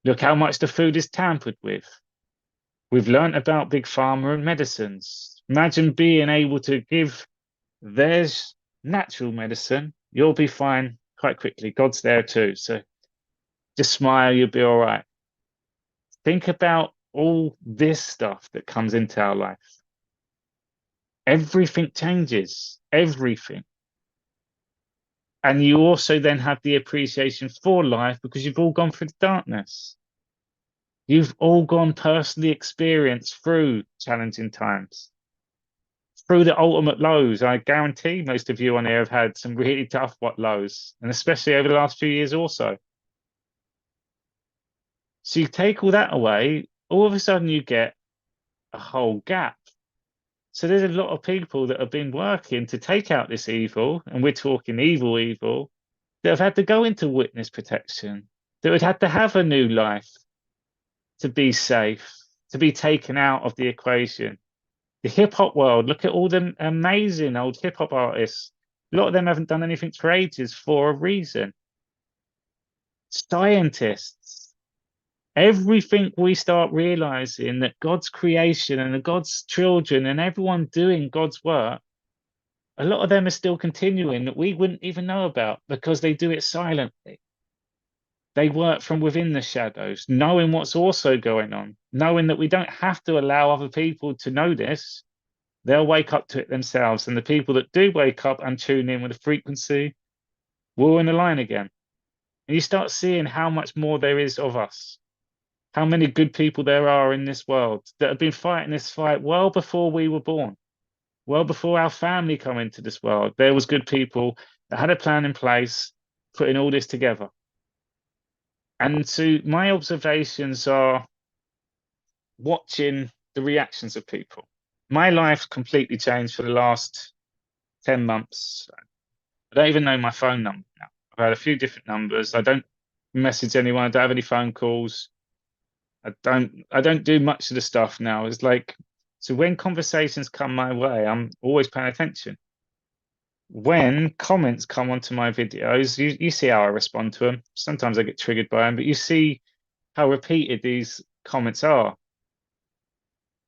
look how much the food is tampered with. We've learned about big pharma and medicines. Imagine being able to give there's natural medicine, you'll be fine quite quickly. God's there too. So just smile, you'll be all right. Think about all this stuff that comes into our life. Everything changes, everything. And you also then have the appreciation for life because you've all gone through the darkness. You've all gone personally experienced through challenging times, through the ultimate lows. I guarantee most of you on here have had some really tough lows, and especially over the last few years also. So you take all that away, all of a sudden you get a whole gap. So there's a lot of people that have been working to take out this evil, and we're talking evil, that have had to go into witness protection, that would have to have a new life to be safe, to be taken out of the equation. The hip hop world, look at all the amazing old hip hop artists. A lot of them haven't done anything for ages for a reason. Scientists, everything we start realizing that God's creation and God's children and everyone doing God's work, a lot of them are still continuing that we wouldn't even know about because they do it silently. They work from within the shadows, knowing what's also going on, knowing that we don't have to allow other people to know this. They'll wake up to it themselves. And the people that do wake up and tune in with a frequency will in the line again. And you start seeing how much more there is of us, how many good people there are in this world that have been fighting this fight well before we were born, well before our family come into this world. There was good people that had a plan in place, putting all this together. And so my observations are watching the reactions of people. My life's completely changed for the last 10 months. I don't even know my phone number now. I've had a few different numbers. I don't message anyone. I don't have any phone calls. I don't do much of the stuff now. It's like, so when conversations come my way, I'm always paying attention. when comments come onto my videos, you see how I respond to them. Sometimes I get triggered by them, but you see how repeated these comments are.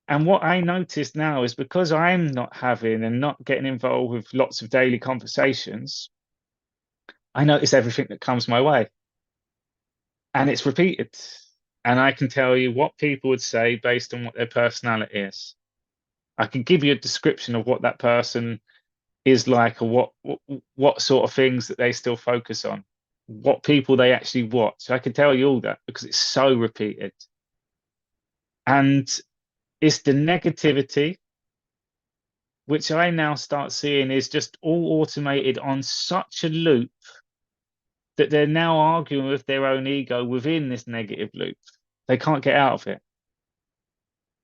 And what I notice now is because I'm not having and not getting involved with lots of daily conversations, I notice everything that comes my way. And it's repeated. And I can tell you what people would say based on what their personality is. I can give you a description of what that person is like, or what sort of things that they still focus on, what people they actually watch. I can tell you all that because it's so repeated. And it's the negativity, which I now start seeing is just all automated on such a loop that they're now arguing with their own ego within this negative loop. They can't get out of it.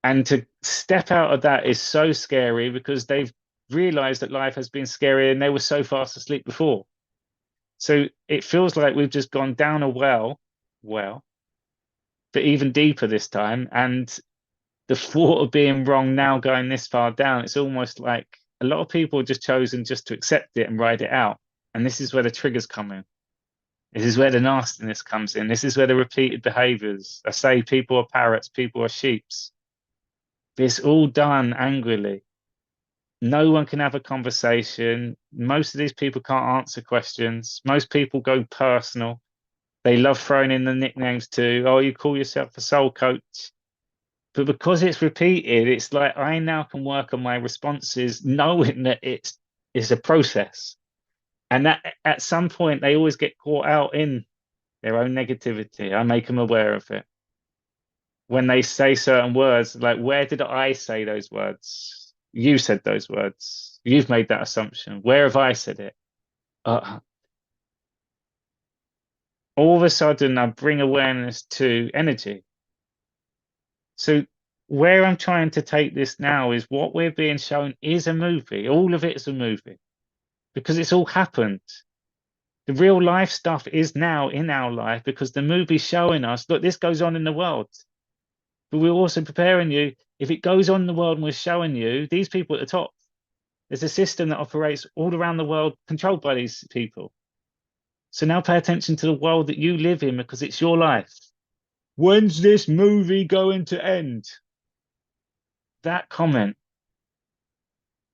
And to step out of that is so scary because they've realized that life has been scary and they were so fast asleep before. So it feels like we've just gone down a well, but even deeper this time. And the thought of being wrong now going this far down, it's almost like a lot of people have just chosen just to accept it and ride it out. And this is where the triggers come in. This is where the nastiness comes in. This is where the repeated behaviors. I say people are parrots, people are sheeps. It's all done angrily. No one can have a conversation. Most of these people can't answer questions. Most people go personal. They love throwing in the nicknames too. Oh, you call yourself a soul coach. But because it's repeated, it's like I now can work on my responses knowing that it's a process. And that at some point they always get caught out in their own negativity. I make them aware of it. When they say certain words, like, where did I say those words? You said those words. You've made that assumption. Where have I said it? Uh, all of a sudden, I bring awareness to energy. So, where I'm trying to take this now is what we're being shown is a movie. All of it is a movie because it's all happened. The real life stuff is now in our life because the movie's showing us, look, this goes on in the world. But we're also preparing you. If it goes on in the world and we're showing you these people at the top, there's a system that operates all around the world controlled by these people. So now pay attention to the world that you live in because it's your life. When's this movie going to end? That comment,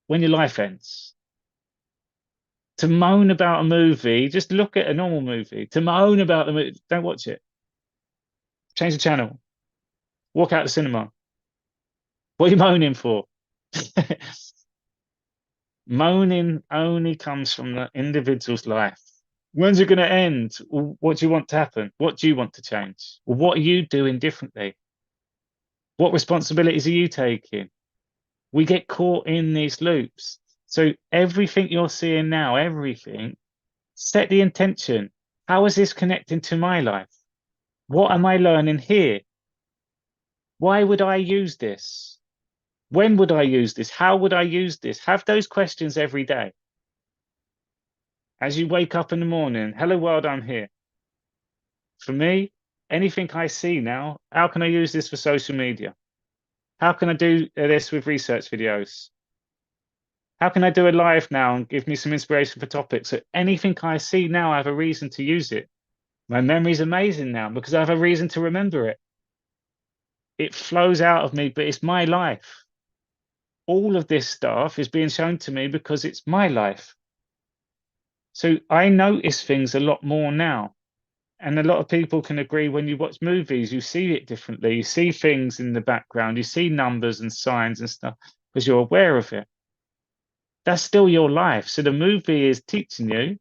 when your life ends. To moan about a movie, just look at a normal movie. To moan about the movie, don't watch it. Change the channel. Walk out the cinema. What are you moaning for? Moaning only comes from the individual's life. When's it going to end? What do you want to happen? What do you want to change? What are you doing differently? What responsibilities are you taking? We get caught in these loops. So everything you're seeing now, everything, set the intention. How is this connecting to my life? What am I learning here? Why would I use this? When would I use this? How would I use this? Have those questions every day. As you wake up in the morning, hello world, I'm here. For me, anything I see now, how can I use this for social media? How can I do this with research videos? How can I do a live now and give me some inspiration for topics? So anything I see now, I have a reason to use it. My memory's amazing now because I have a reason to remember it. It flows out of me, but it's my life. All of this stuff is being shown to me because it's my life. So I notice things a lot more now. And a lot of people can agree when you watch movies, you see it differently. You see things in the background, you see numbers and signs and stuff because you're aware of it. That's still your life. So the movie is teaching you,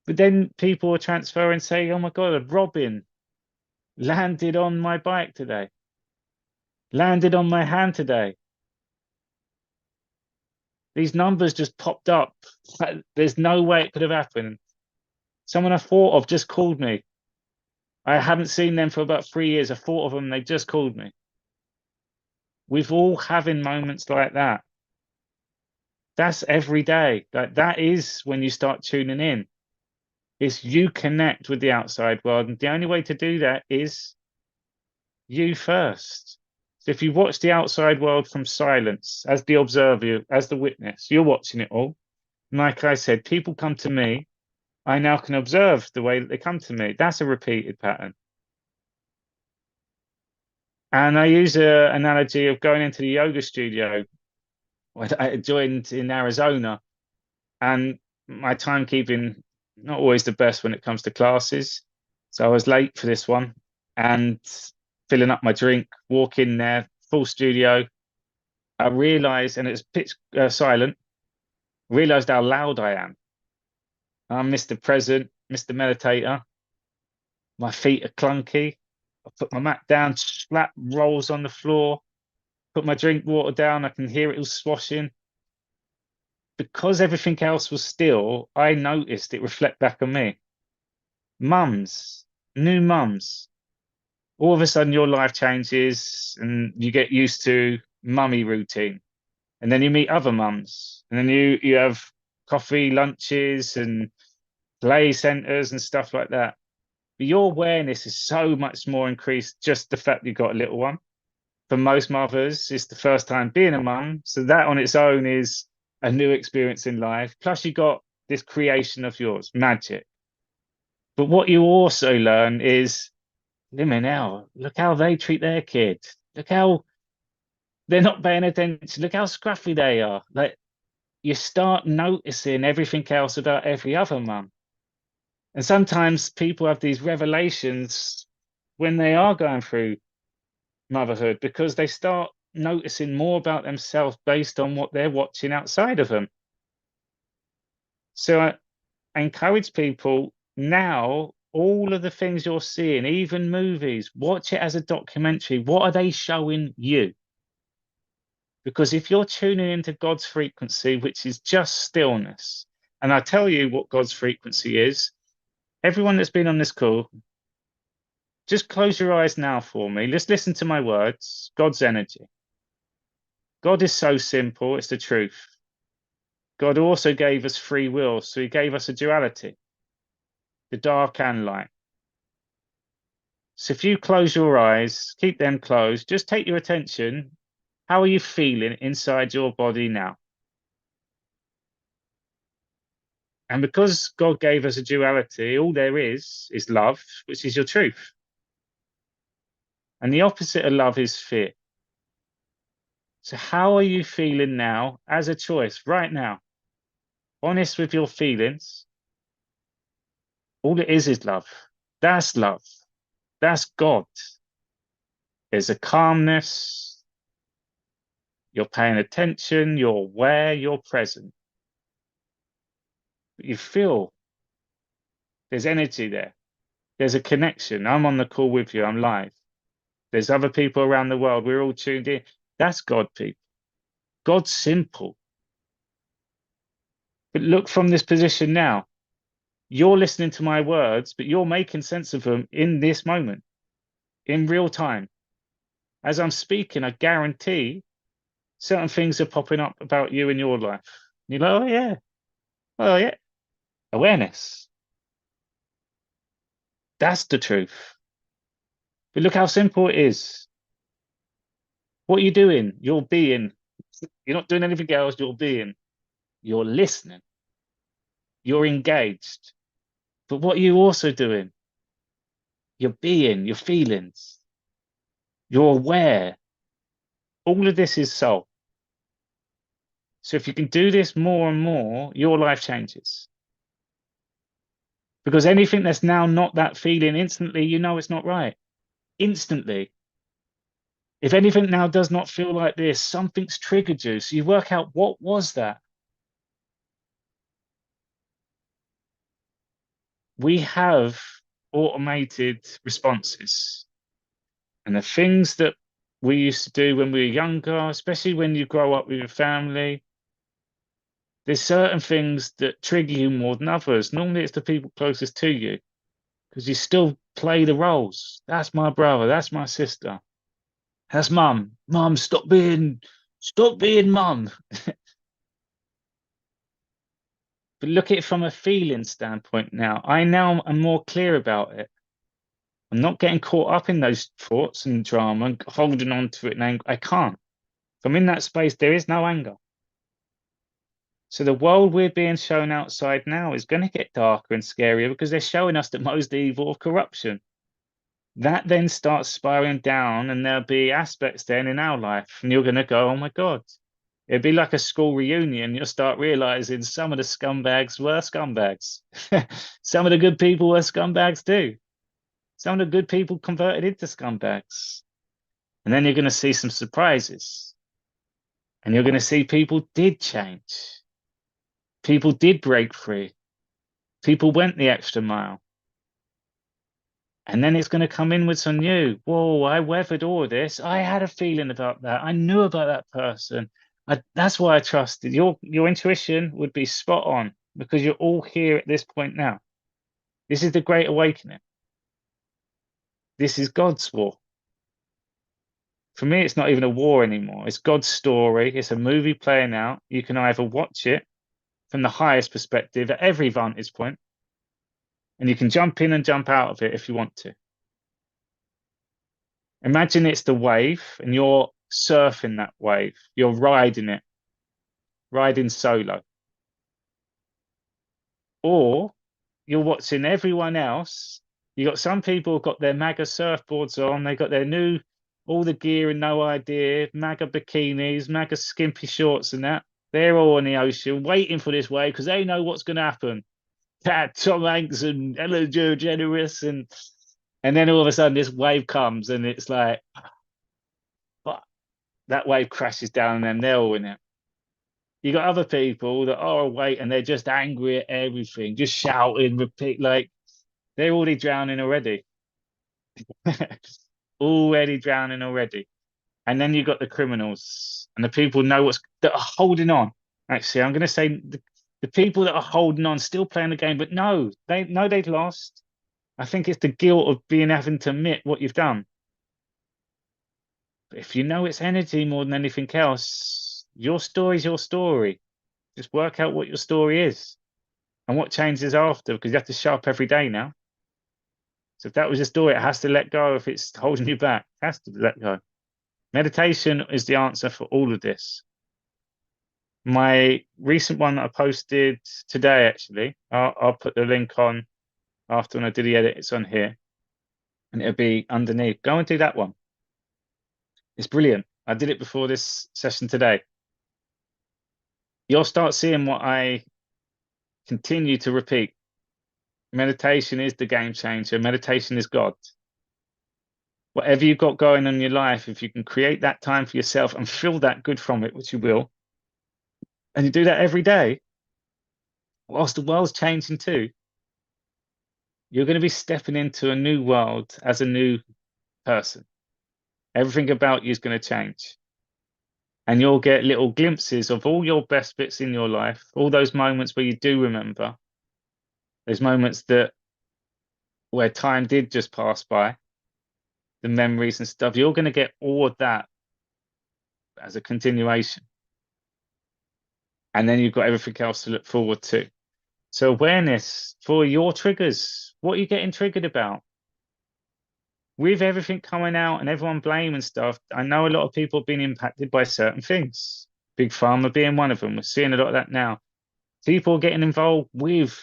but then people are transferring and say, oh my God, a robin landed on my bike today, landed on my hand today. These numbers just popped up. There's no way it could have happened. Someone I thought of just called me. I haven't seen them for about 3 years. I thought of them, they just called me. We've all having moments like that. That's every day. That is when you start tuning in. It's you connect with the outside world. And the only way to do that is you first. So if you watch the outside world from silence, as the observer, as the witness, you're watching it all. Like I said, people come to me. I now can observe the way that they come to me. That's a repeated pattern. And I use a analogy of going into the yoga studio when I joined in Arizona, and my timekeeping not always the best when it comes to classes. So I was late for this one and filling up my drink, walk in there, full studio. I realized, and it's pitch silent, realized how loud I am. I'm Mr. Present, Mr. Meditator. My feet are clunky. I put my mat down, slap rolls on the floor, put my drink water down. I can hear it all swashing. Because everything else was still, I noticed it reflect back on me. Mums, new mums. All of a sudden, your life changes and you get used to mummy routine. And then you meet other mums. And then you have coffee, lunches, and play centers and stuff like that. But your awareness is so much more increased just the fact you've got a little one. For most mothers, it's the first time being a mum. So that on its own is a new experience in life. Plus, you got this creation of yours, magic. But what you also learn is, limit now, look how they treat their kid. Look how they're not paying attention. Look how scruffy they are. Like you start noticing everything else about every other mum. And sometimes people have these revelations when they are going through motherhood because they start noticing more about themselves based on what they're watching outside of them. So I encourage people now, all of the things you're seeing, even movies, watch it as a documentary. What are they showing you? Because if you're tuning into God's frequency, which is just stillness, and I tell you what God's frequency is, everyone that's been on this call, just close your eyes now for me. Let's listen to my words. God's energy. God is so simple, it's the truth. God also gave us free will, so he gave us a duality, the dark and light. So if you close your eyes, keep them closed, just take your attention. How are you feeling inside your body now? And because God gave us a duality, all there is love, which is your truth. And the opposite of love is fear. So how are you feeling now as a choice right now? Honest with your feelings. All it is love. That's love. That's God. There's a calmness. You're paying attention. You're aware. You're present. But you feel there's energy there. There's a connection. I'm on the call with you. I'm live. There's other people around the world. We're all tuned in. That's God, people. God's simple. But look from this position now. You're listening to my words, but you're making sense of them in this moment, in real time. As I'm speaking, I guarantee certain things are popping up about you in your life. You're like, oh, yeah. Oh, yeah. Awareness. That's the truth. But look how simple it is. What are you doing? You're being. You're not doing anything else. You're being. You're listening. You're engaged. But what are you also doing? You're being, your feelings. You're aware. All of this is soul. So if you can do this more and more, your life changes. Because anything that's now not that feeling, instantly, you know it's not right. Instantly. If anything now does not feel like this, something's triggered you. So you work out what was that? We have automated responses. And the things that we used to do when we were younger, especially when you grow up with your family, there's certain things that trigger you more than others. Normally, it's the people closest to you because you still play the roles. That's my brother. That's my sister. That's mum. Mum, stop being mum. But look at it from a feeling standpoint now. I now am more clear about it. I'm not getting caught up in those thoughts and drama and holding on to it. And I can't. If I'm in that space, there is no anger. So the world we're being shown outside now is going to get darker and scarier because they're showing us the most evil of corruption. That then starts spiraling down, and there'll be aspects then in our life, and you're going to go, oh my God. It'd be like a school reunion. You'll start realizing some of the scumbags were scumbags. Some of the good people were scumbags too. Some of the good people converted into scumbags. And then you're going to see some surprises. And you're going to see people did change. People did break free. People went the extra mile. And then it's going to come in with some new. Whoa, I weathered all of this. I had a feeling about that. I knew about that person. That's why I trusted. Your intuition would be spot on because you're all here at this point now. This is the Great Awakening. This is God's war. For me, it's not even a war anymore. It's God's story. It's a movie playing out. You can either watch it from the highest perspective at every vantage point, and you can jump in and jump out of it if you want to. Imagine it's the wave and you're surfing that wave. You're riding it, riding solo. Or you're watching everyone else. You got some people who've got their MAGA surfboards on, they got their new, all the gear and no idea, MAGA bikinis, MAGA skimpy shorts and that. They're all in the ocean waiting for this wave because they know what's going to happen. Tom Hanks and Ellen DeGeneres and then all of a sudden this wave comes and it's like, but that wave crashes down and they're all in it. You got other people that are awake and they're just angry at everything, just shouting, repeat, like they're already drowning already. Already drowning already. And then you've got the criminals and the people know what's that are holding on. Actually, I'm going to say the people that are holding on, still playing the game, but no, they know they've lost. I think it's the guilt of being having to admit what you've done. But if you know it's energy more than anything else, your story's your story. Just work out what your story is and what changes after, because you have to show up every day now. So if that was your story, it has to let go. If it's holding you back, it has to let go. Meditation is the answer for all of this. My recent one that I posted today, actually, I'll put the link on after when I do the edit. It's on here and it'll be underneath. Go and do that one. It's brilliant. I did it before this session today. You'll start seeing what I continue to repeat. Meditation is the game changer. Meditation is God. Whatever you've got going on in your life, if you can create that time for yourself and feel that good from it, which you will, and you do that every day, whilst the world's changing too, you're going to be stepping into a new world as a new person. Everything about you is going to change. And you'll get little glimpses of all your best bits in your life, all those moments where you do remember, those moments that where time did just pass by, the memories and stuff. You're going to get all of that as a continuation. And then you've got everything else to look forward to. So awareness for your triggers. What are you getting triggered about? With everything coming out and everyone blaming stuff, I know a lot of people have been impacted by certain things. Big Pharma being one of them. We're seeing a lot of that now. People getting involved with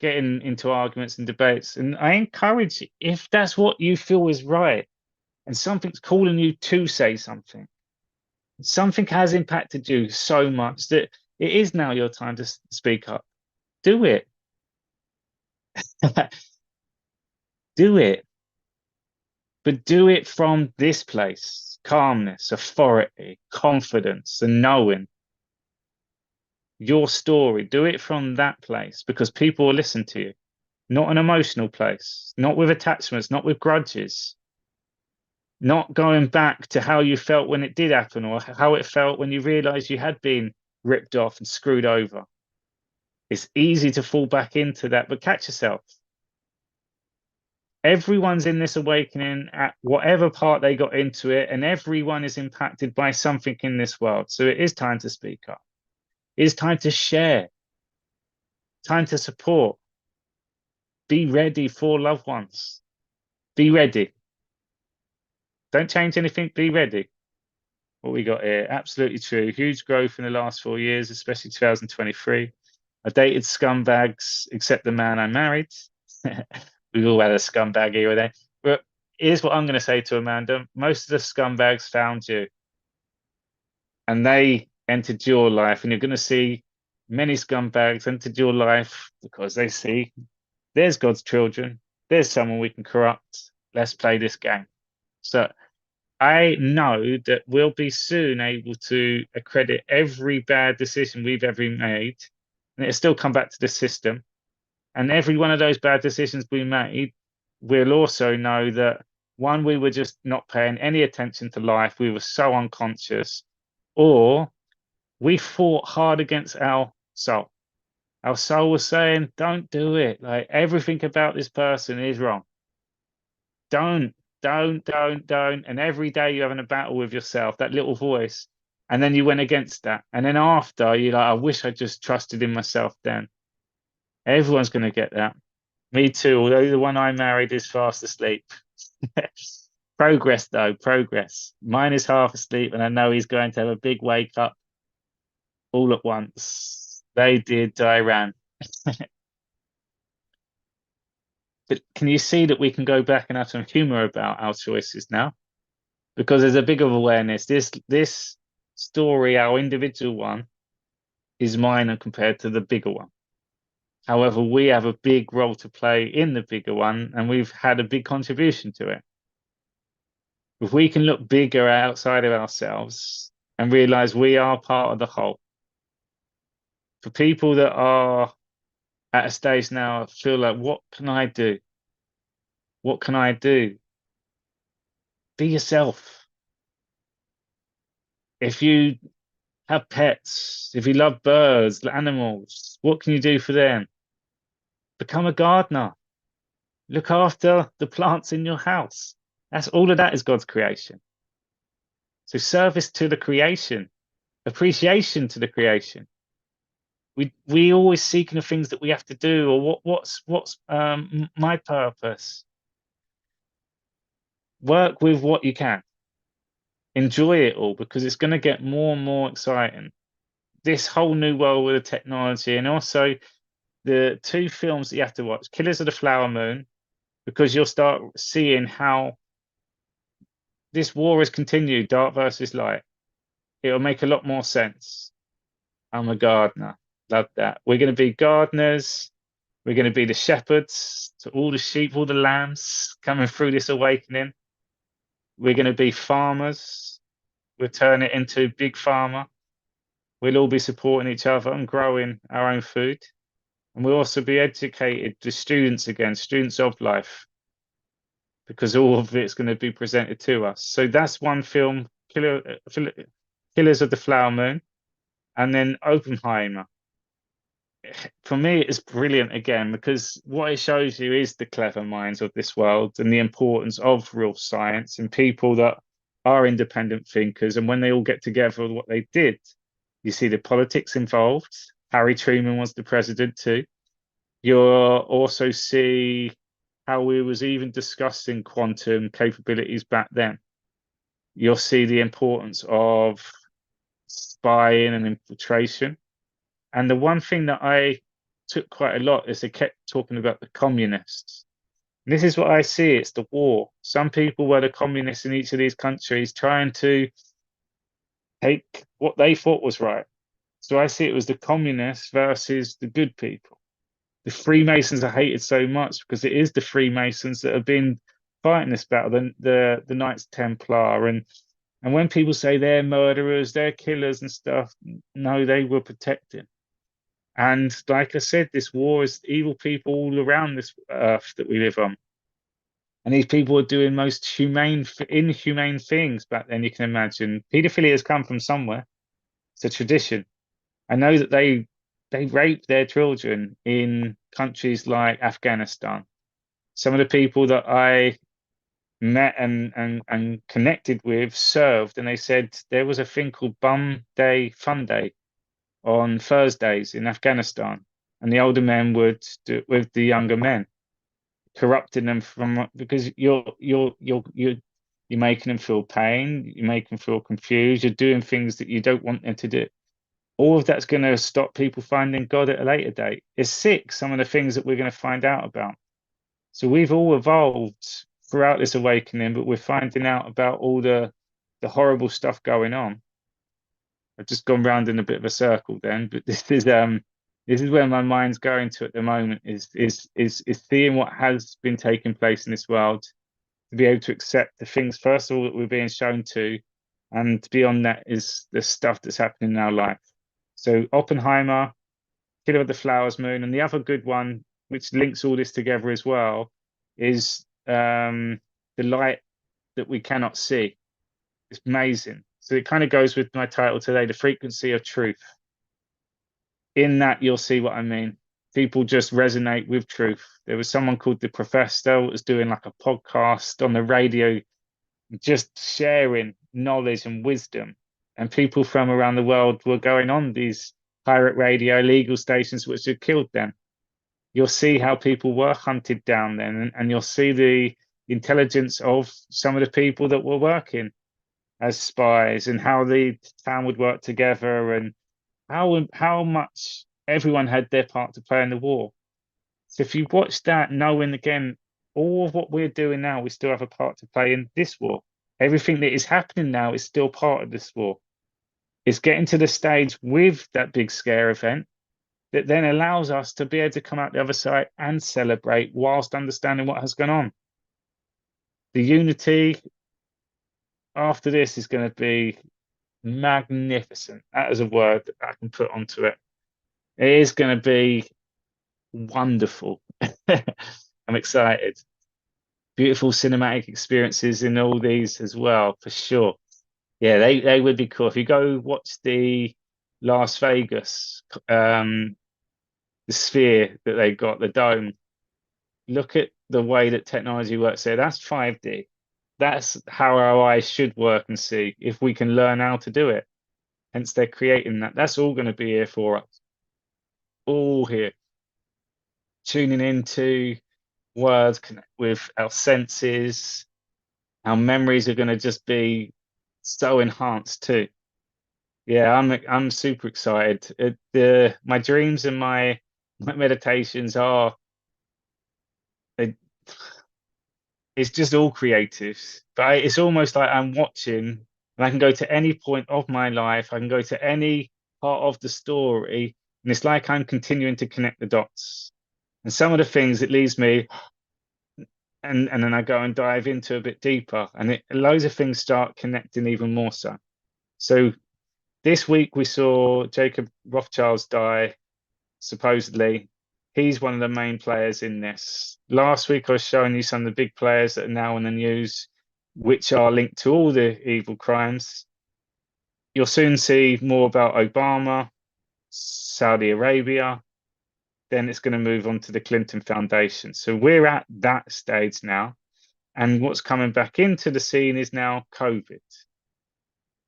getting into arguments and debates. And I encourage, if that's what you feel is right, and something's calling you to say something, something has impacted you so much that it is now your time to speak up. Do it. Do it. But do it from this place: calmness, authority, confidence, and knowing your story. Do it from that place because people will listen to you, not an emotional place, not with attachments, not with grudges, not going back to how you felt when it did happen or how it felt when you realized you had been ripped off and screwed over. It's easy to fall back into that, but catch yourself. Everyone's in this awakening at whatever part they got into it, and everyone is impacted by something in this world. So it is time to speak up. It is time to share, time to support. Be ready for loved ones. Be ready. Don't change anything, be ready. what we got here. Absolutely true. Huge growth in the last 4 years, especially 2023. I dated scumbags, except the man I married. We've all had a scumbag here or there. But here's what I'm going to say to Amanda. Most of the scumbags found you and they entered your life, and you're going to see many scumbags entered your life because they see there's God's children, there's someone we can corrupt. Let's play this game. So I know that we'll be soon able to accredit every bad decision we've ever made, and it'll still come back to the system. And every one of those bad decisions we made, we'll also know that one, we were just not paying any attention to life. We were so unconscious, or we fought hard against our soul. Our soul was saying, don't do it. Like everything about this person is wrong. Don't, don't. And every day you're having a battle with yourself, that little voice. And then you went against that. And then after, you're like, I wish I just trusted in myself then. Everyone's going to get that. Me too, although the one I married is fast asleep. Progress, though, progress. Mine is half asleep, and I know he's going to have a big wake up all at once. They did, I ran. But can you see that we can go back and have some humor about our choices now? Because there's a big of awareness. This story, our individual one, is minor compared to the bigger one. However, we have a big role to play in the bigger one, and we've had a big contribution to it. If we can look bigger outside of ourselves and realize we are part of the whole. For people that are at a stage now, feel like, what can I do? What can I do? Be yourself. If you have pets, if you love birds, animals, what can you do for them? Become a gardener. Look after the plants in your house. That's all of that is God's creation. So service to the creation, appreciation to the creation. We always seeking the things that we have to do, or what's my purpose. Work with what you can. Enjoy it all, because it's going to get more and more exciting. This whole new world with the technology, and also the two films that you have to watch, Killers of the Flower Moon, because you'll start seeing how this war has continued, dark versus light. It'll make a lot more sense. I'm a gardener. Love that. We're going to be gardeners. We're going to be the shepherds to all the sheep, all the lambs coming through this awakening. We're going to be farmers. We'll turn it into big pharma. We'll all be supporting each other and growing our own food. And we'll also be educated, the students again, students of life, because all of it's going to be presented to us. So that's one film, Killers of the Flower Moon, and then Oppenheimer. For me, it's brilliant again, because what it shows you is the clever minds of this world and the importance of real science and people that are independent thinkers. And when they all get together, what they did, you see the politics involved. Harry Truman was the president too. You'll also see how we was even discussing quantum capabilities back then. You'll see the importance of spying and infiltration. And the one thing that I took quite a lot is they kept talking about the communists. And this is what I see, it's the war. Some people were the communists in each of these countries trying to take what they thought was right. So I see it was the communists versus the good people. The Freemasons are hated so much because it is the Freemasons that have been fighting this battle, the Knights Templar, and when people say they're murderers, they're killers and stuff, no, they were protecting. And like I said, this war is evil people all around this earth that we live on. And these people are doing most inhumane things back then, you can imagine. Paedophilia has come from somewhere. It's a tradition. I know that they rape their children in countries like Afghanistan. Some of the people that I met and connected with served, and they said there was a thing called Bum Day Fun Day on Thursdays in Afghanistan, and the older men would do it with the younger men, corrupting them from, because you're You're making them feel pain. You make them feel confused. You're doing things that you don't want them to do. All of that's going to stop people finding God at a later date. It's sick, some of the things that we're going to find out about. So we've all evolved throughout this awakening, but we're finding out about all the horrible stuff going on. I've just gone round in a bit of a circle then, but this is where my mind's going to at the moment is seeing what has been taking place in this world, to be able to accept the things first of all that we're being shown to, and beyond that is the stuff that's happening in our life. So Oppenheimer, Killer of the Flowers Moon, and the other good one, which links all this together as well, is the light that we cannot see. It's amazing. So it kind of goes with my title today, The Frequency of Truth. In that, you'll see what I mean. People just resonate with truth. There was someone called the Professor that was doing like a podcast on the radio, just sharing knowledge and wisdom. And people from around the world were going on these pirate radio legal stations, which had killed them. You'll see how people were hunted down then, and you'll see the intelligence of some of the people that were working as spies, and how the town would work together, and how much everyone had their part to play in the war. So if you watch that, knowing again all of what we're doing now, we still have a part to play in this war. Everything that is happening now is still part of this war. It's getting to the stage with that big scare event that then allows us to be able to come out the other side and celebrate whilst understanding what has gone on. The unity after this is going to be magnificent. That is a word that I can put onto it. It is going to be wonderful. I'm excited. Beautiful cinematic experiences in all these as well, for sure. Yeah, they would be cool. If you go watch the Las Vegas, the sphere that they got, the dome, look at the way that technology works there. That's 5D. That's how our eyes should work and see, if we can learn how to do it. Hence, they're creating that. That's all going to be here for us. All here. Tuning into words, connect with our senses. Our memories are going to just be so enhanced too. Yeah, I'm super excited. My dreams and my meditations are they, it's just all creative. But it's almost like I'm watching, and I can go to any point of my life. I can go to any part of the story, and it's like I'm continuing to connect the dots. And some of the things it leaves me, and then I go and dive into a bit deeper, and loads of things start connecting even more so. So this week we saw Jacob Rothschild's die, supposedly. He's one of the main players in this. Last week I was showing you some of the big players that are now in the news, which are linked to all the evil crimes. You'll soon see more about Obama, Saudi Arabia. Then it's going to move on to the Clinton Foundation. So we're at that stage now. And what's coming back into the scene is now COVID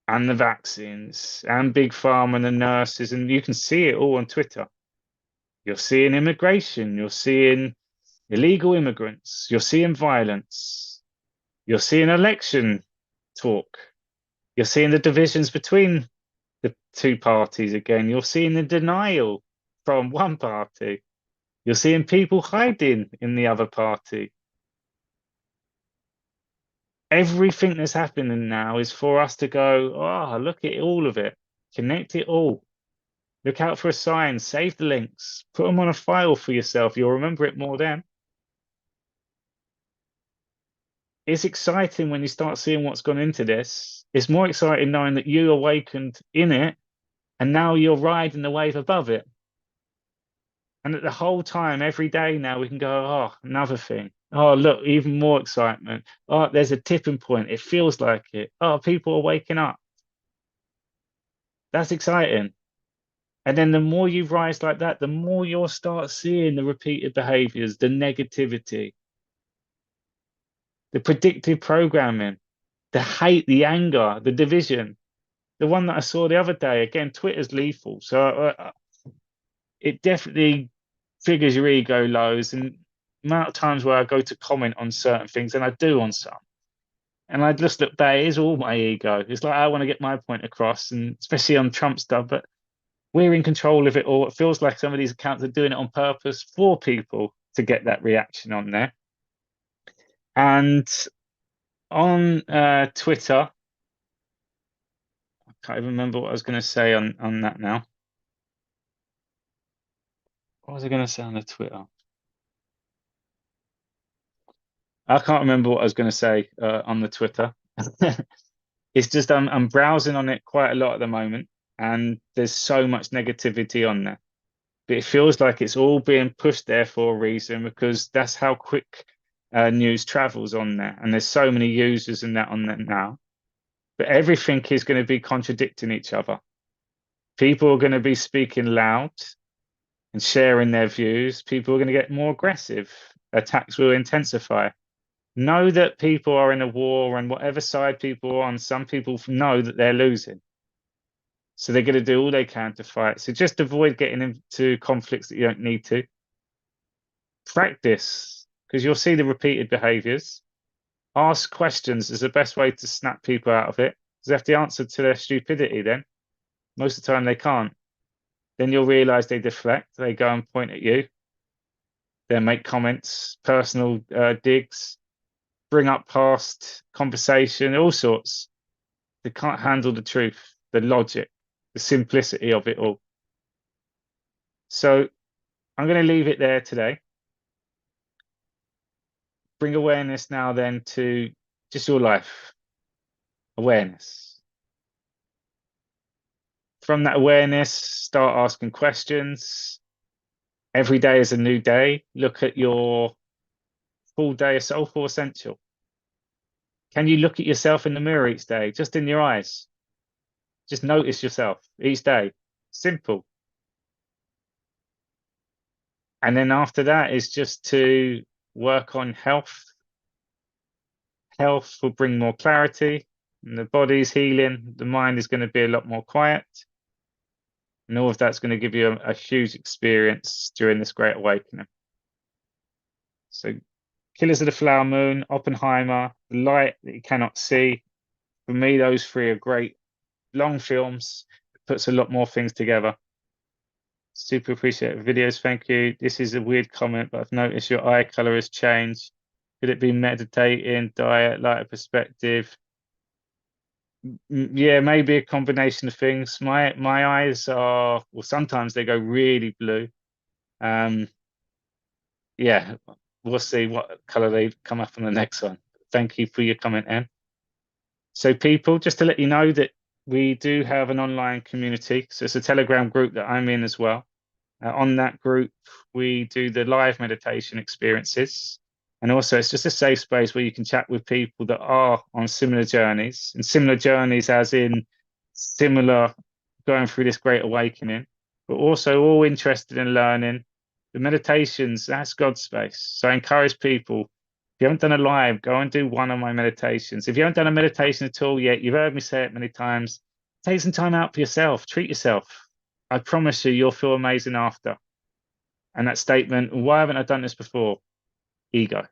and the vaccines and Big Pharma and the nurses. And you can see it all on Twitter. You're seeing immigration. You're seeing illegal immigrants. You're seeing violence. You're seeing election talk. You're seeing the divisions between the two parties again. You're seeing the denial from one party. You're seeing people hiding in the other party. Everything that's happening now is for us to go, oh, look at all of it. Connect it all. Look out for a sign. Save the links. Put them on a file for yourself. You'll remember it more then. It's exciting when you start seeing what's gone into this. It's more exciting knowing that you awakened in it and now you're riding the wave above it. And at the whole time, every day now, we can go, oh, another thing. Oh, look, even more excitement. Oh, there's a tipping point. It feels like it. Oh, people are waking up. That's exciting. And then the more you rise like that, the more you'll start seeing the repeated behaviors, the negativity, the predictive programming, the hate, the anger, the division. The one that I saw the other day, again, Twitter's lethal. So it definitely triggers your ego lows, and the amount of times where I go to comment on certain things, and I do on some, And I just look back, it is all my ego. It's like I want to get my point across, and especially on Trump stuff, but we're in control of it all. It feels like some of these accounts are doing it on purpose for people to get that reaction on there. And on Twitter, I can't even remember what I was going to say on that now. What was I going to say on the Twitter? I can't remember what I was going to say on the Twitter. It's just I'm browsing on it quite a lot at the moment, and there's so much negativity on there. But it feels like it's all being pushed there for a reason because that's how quick news travels on there, and there's so many users and that on there now. But everything is going to be contradicting each other. People are going to be speaking loud and sharing their views. People are going to get more aggressive. Attacks will intensify. Know that people are in a war, and whatever side people are on, some people know that they're losing. So they're going to do all they can to fight. So just avoid getting into conflicts that you don't need to. Practice, because you'll see the repeated behaviors. Ask questions is the best way to snap people out of it. Because they have to answer to their stupidity then. Most of the time they can't. Then you'll realize they deflect. They go and point at you. They make comments, personal digs, bring up past conversation, all sorts. They can't handle the truth, the logic, the simplicity of it all. So I'm going to leave it there today. Bring awareness now then to just your life. Awareness. From that awareness, start asking questions. Every day is a new day. Look at your full day of soulful essential. Can you look at yourself in the mirror each day, just in your eyes? Just notice yourself each day. Simple. And then after that is just to work on health. Health will bring more clarity, and the body's healing. The mind is going to be a lot more quiet. And all of that's going to give you a huge experience during this great awakening. So, Killers of the Flower Moon, Oppenheimer, The Light That You Cannot See. For me, those three are great long films. It puts a lot more things together. Super appreciate the videos. Thank you. This is a weird comment, but I've noticed your eye color has changed. Could it be meditating, diet, lighter perspective? Yeah, maybe a combination of things. My eyes are, well, sometimes they go really blue. Yeah, we'll see what color they come up on the next one. Thank you for your comment, Anne. So people, just to let you know that we do have an online community. So it's a Telegram group that I'm in as well. On that group, we do the live meditation experiences. And also, it's just a safe space where you can chat with people that are on similar journeys, and similar journeys as in similar going through this great awakening, but also all interested in learning. The meditations, that's God's space. So I encourage people, if you haven't done a live, go and do one of my meditations. If you haven't done a meditation at all yet, you've heard me say it many times, take some time out for yourself, treat yourself. I promise you, you'll feel amazing after. And that statement, why haven't I done this before? Ego.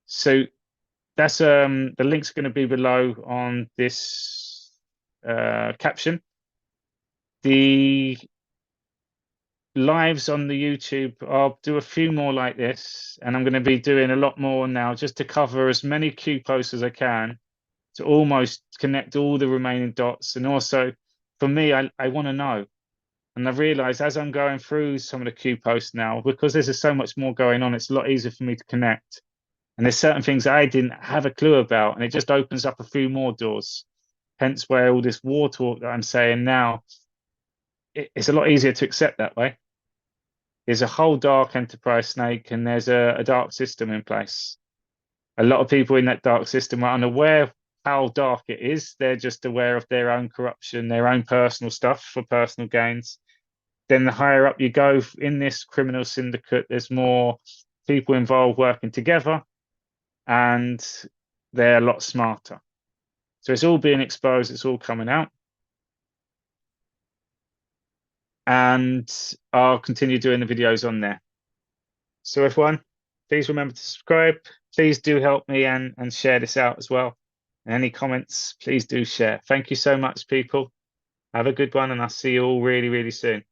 So that's the link's going to be below on this caption. The lives on the YouTube, I'll do a few more like this, and I'm going to be doing a lot more now just to cover as many Q posts as I can to almost connect all the remaining dots. And also, for me, I want to know. And I've realized as I'm going through some of the Q posts now, because there's so much more going on, it's a lot easier for me to connect. And there's certain things I didn't have a clue about, and it just opens up a few more doors. Hence where all this war talk that I'm saying now, it's a lot easier to accept that way. There's a whole dark enterprise snake, and there's a dark system in place. A lot of people in that dark system are unaware of how dark it is. They're just aware of their own corruption, their own personal stuff for personal gains. Then the higher up you go in this criminal syndicate, there's more people involved working together, and they're a lot smarter. So it's all being exposed, it's all coming out. And I'll continue doing the videos on there. So everyone, Please remember to subscribe. Please do help me and share this out as well. And any comments, please do share. Thank you so much, people. Have a good one, and I'll see you all really, really soon.